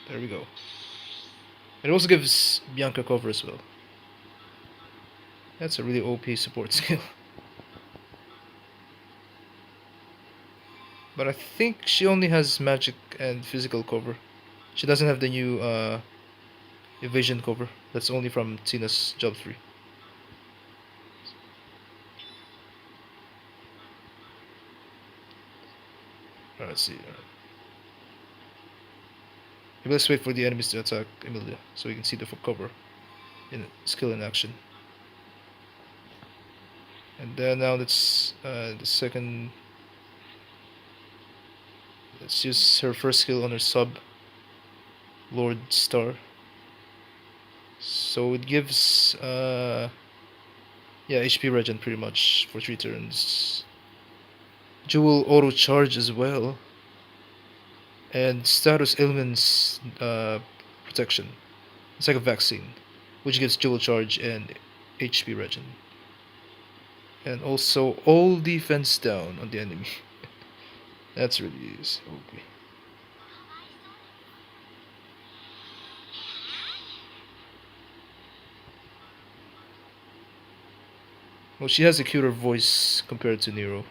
There we go. It also gives Bianca cover as well. That's a really OP support skill. But I think she only has magic and physical cover. She doesn't have the new evasion cover. That's only from Tina's job 3. Alright, let's see. Maybe let's wait for the enemies to attack Emilia so we can see the full cover in skill in action. And then now let's the second. Let's use her first skill on her sub, Lord Star. So it gives yeah, HP regen pretty much for 3 turns. Dual auto charge as well. And status ailments protection. It's like a vaccine, which gives dual charge and HP regen. And also all defense down on the enemy. That's really OP. Well, she has a cuter voice compared to Nero.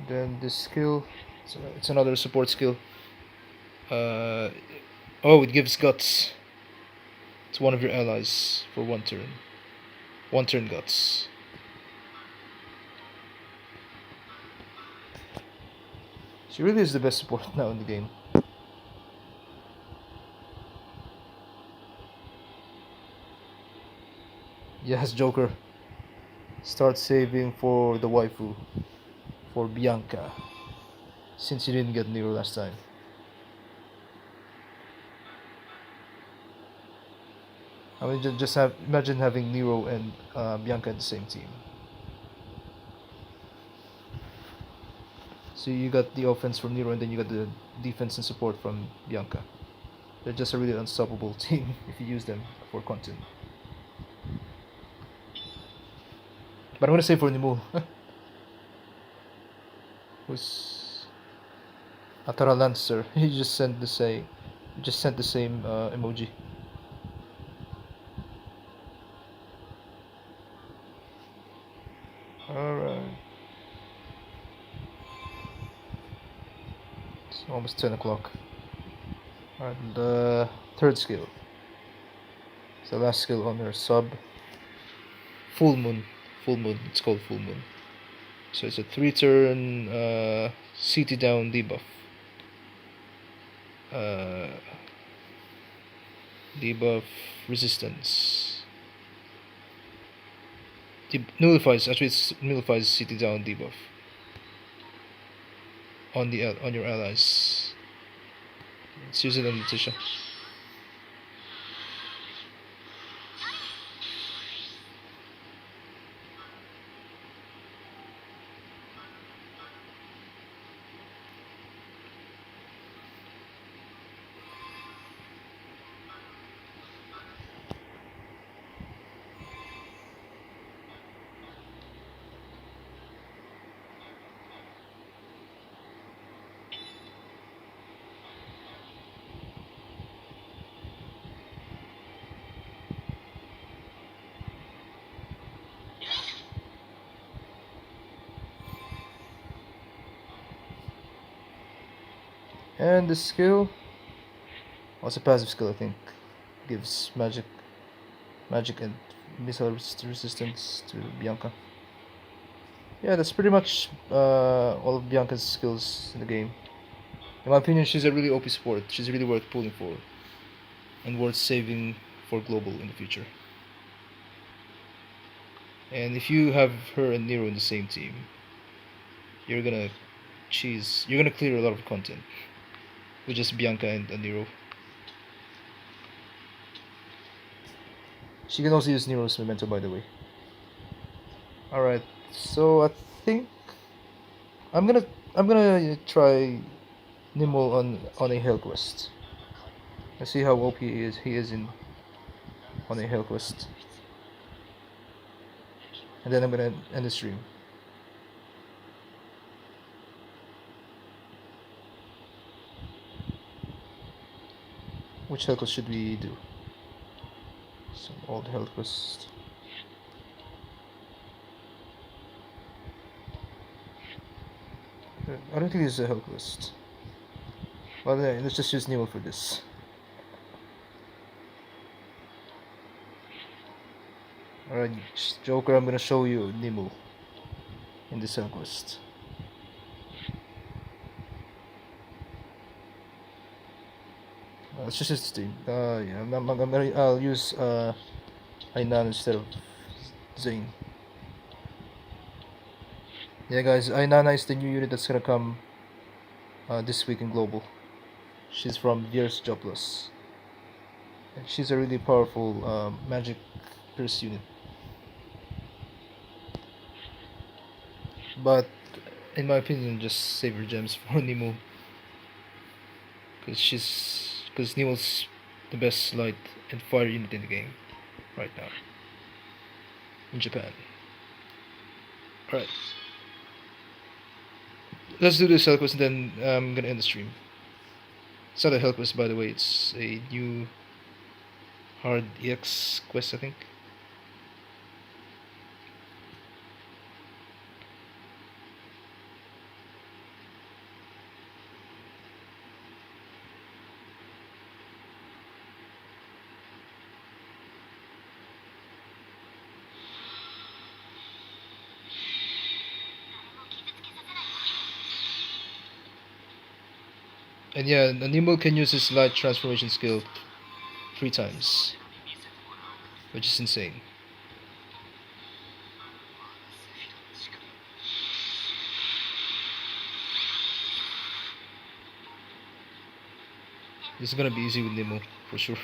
Then this skill, it's another support skill. Oh, it gives guts to one of your allies for 1 turn. 1 turn guts. She really is the best support now in the game. Yes, Joker. Start saving for the waifu. For Bianca. Since you didn't get Nero last time. I mean, just imagine having Nero and Bianca in the same team. So you got the offense from Nero, and then you got the defense and support from Bianca. They're just a really unstoppable team if you use them for content. But I'm gonna say for Nimul, who's Atara Lancer. He just sent the same emoji. Alright. It's almost 10 o'clock. Alright, the third skill. It's the last skill on her sub. Full Moon. Full Moon. It's called Full Moon. So it's a 3 turn CT down debuff. uh, debuff resistance. Nullifies, actually it nullifies city down debuff on on your allies. Let's use it on Letitia. And the skill, what's a passive skill? I think gives magic and missile resistance to Bianca. Yeah, that's pretty much all of Bianca's skills in the game. In my opinion, she's a really OP support. She's really worth pulling for, and worth saving for global in the future. And if you have her and Nero in the same team, you're gonna you're gonna clear a lot of content with just Bianca and Nero. She can also use Nero's memento, by the way. Alright, so I think I'm gonna I'm gonna try Nimul on a Hell quest. Let's see how OP he is in on a Hell quest. And then I'm gonna end the stream. Which Hell quest should we do? Some old Hell quest. I don't think this is a Hell quest. Well, let's just use Nimul for this. Alright, Joker, I'm gonna show you Nimul in this Hell quest. Let's just use this thing. Yeah, I'll use Ainan instead of Zane. Yeah, guys, Ainana is the new unit that's gonna come this week in Global. She's from Years Jobless. And she's a really powerful magic pierce unit. But in my opinion, just save your gems for Nimul. Because Nimul's the best light and fire unit in the game right now in Japan. Alright. Let's do this hell quest and then I'm gonna end the stream. It's not a hell quest, by the way, it's a new hard EX quest, I think. And yeah, Nimul can use his light transformation skill 3 times, which is insane. This is gonna be easy with Nimul, for sure.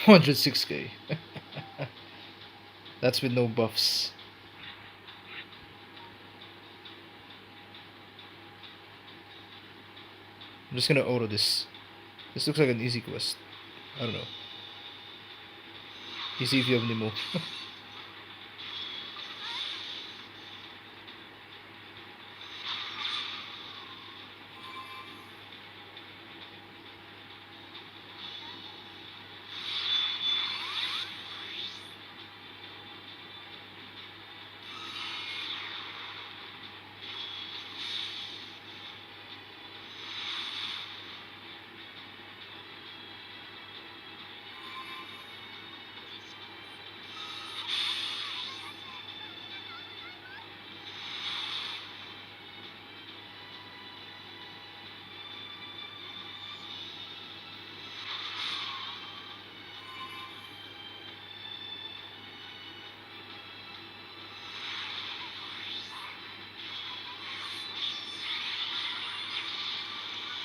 106k. That's with no buffs. I'm just gonna auto this. This looks like an easy quest. I don't know. Easy if you have Nimul.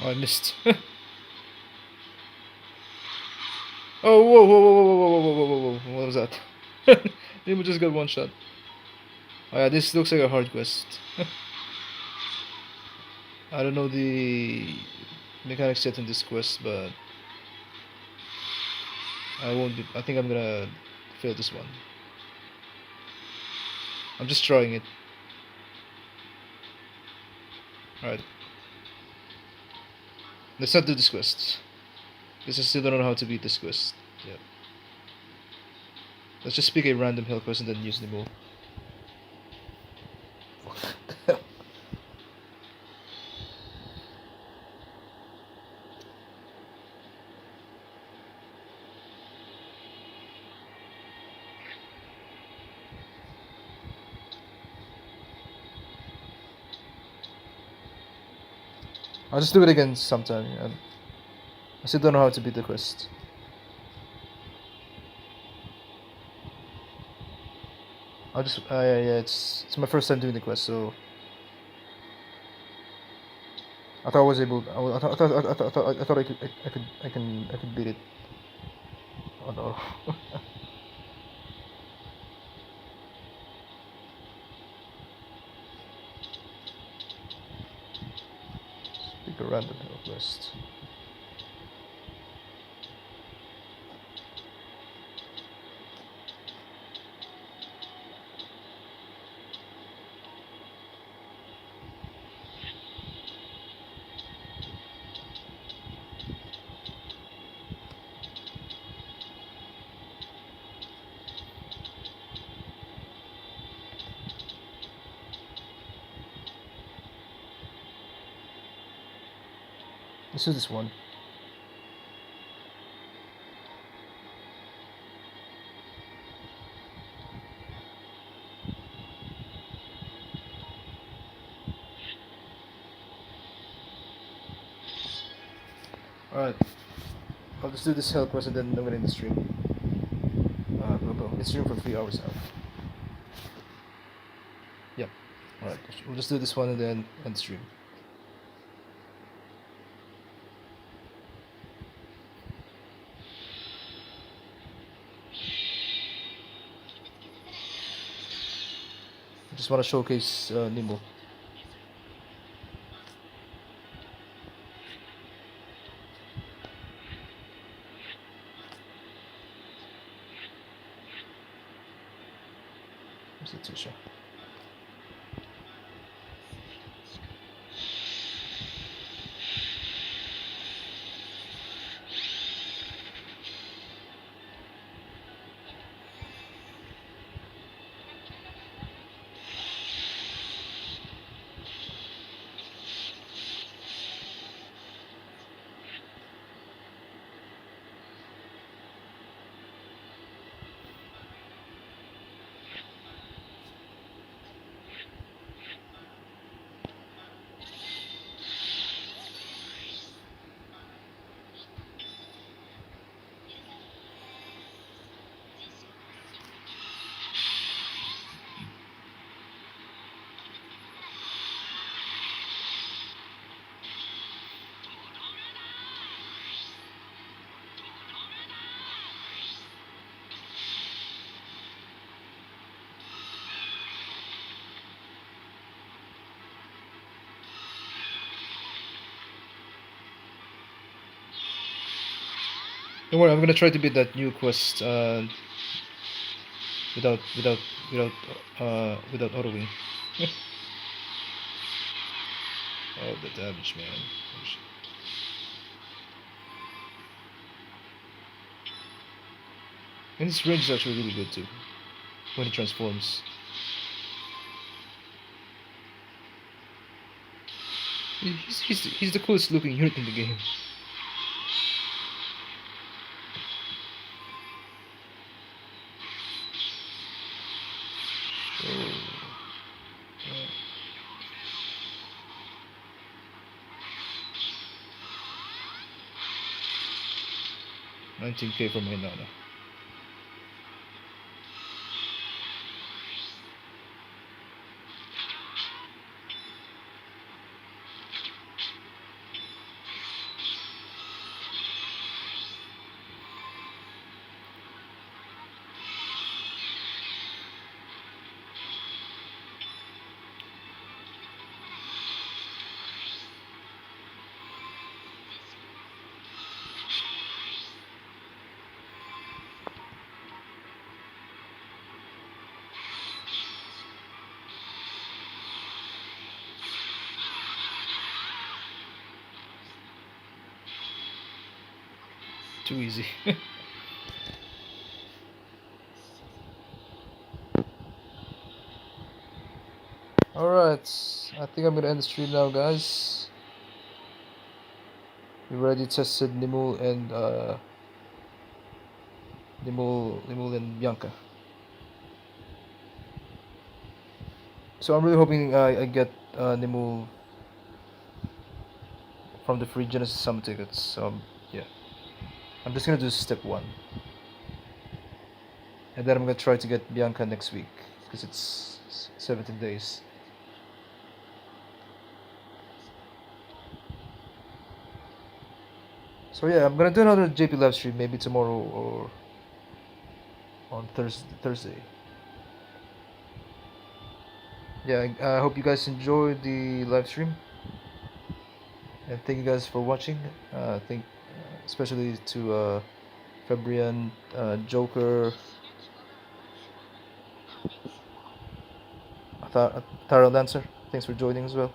Oh, I missed. Oh, whoa, whoa, whoa, whoa, whoa, whoa, whoa, whoa, whoa, whoa. What was that? Nimul just got one shot. Oh yeah, this looks like a hard quest. I don't know the mechanics yet in this quest, but I won't be. I think I'm gonna fail this one. I'm just trying it. Alright. Let's not do this quest. Because I still don't know how to beat this quest. Yeah. Let's just pick a random hill quest and then use Nimul. I'll just do it again sometime. I still don't know how to beat the quest. I'll just yeah, it's my first time doing the quest, so I thought I was able. I thought I could beat it. Oh no. Pick a random hill quest. Let's do this one. Alright. I'll just do this hill quest and then I'm gonna end the stream. It's stream for 3 hours now. Yep. Alright. We'll just do this one and then end the stream. I just want to showcase Nimul. Where's the Tisha? Don't worry, I'm gonna try to beat that new quest without without autoing. Oh, the damage, man. Oh, shit. And his range is actually really good too when he transforms. He's the coolest looking unit in the game. Oh, 19k for my Nana. Too easy. Alright, I think I'm gonna end the stream now, guys. We already tested Nimul and Nimul and Bianca. So I'm really hoping I get Nimul from the free Genesis Summon tickets. So yeah, I'm just gonna do step 1, and then I'm gonna try to get Bianca next week because it's 17 days. So yeah, I'm gonna do another JP live stream maybe tomorrow or on Thursday. Yeah, I hope you guys enjoyed the live stream, and thank you guys for watching. Thank especially to Fabrian, Joker, Taro Dancer. Thanks for joining as well.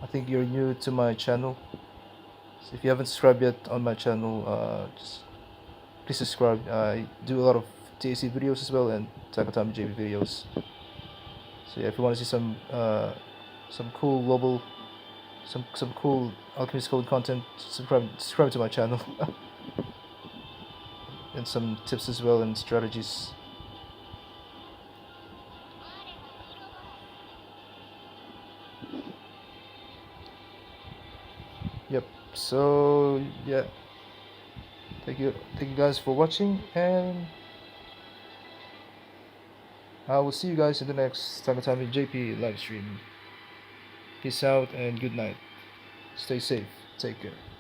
I think you're new to my channel. So if you haven't subscribed yet on my channel, just please subscribe. I do a lot of TAC videos as well and Tagatame JB videos. So yeah, if you want to see some cool global, some cool Alchemist Code content, subscribe to my channel. And some tips as well and strategies. Yep. So yeah, thank you guys for watching, and I will see you guys in the next Tagatame JP live stream. Peace out and good night. Stay safe. Take care.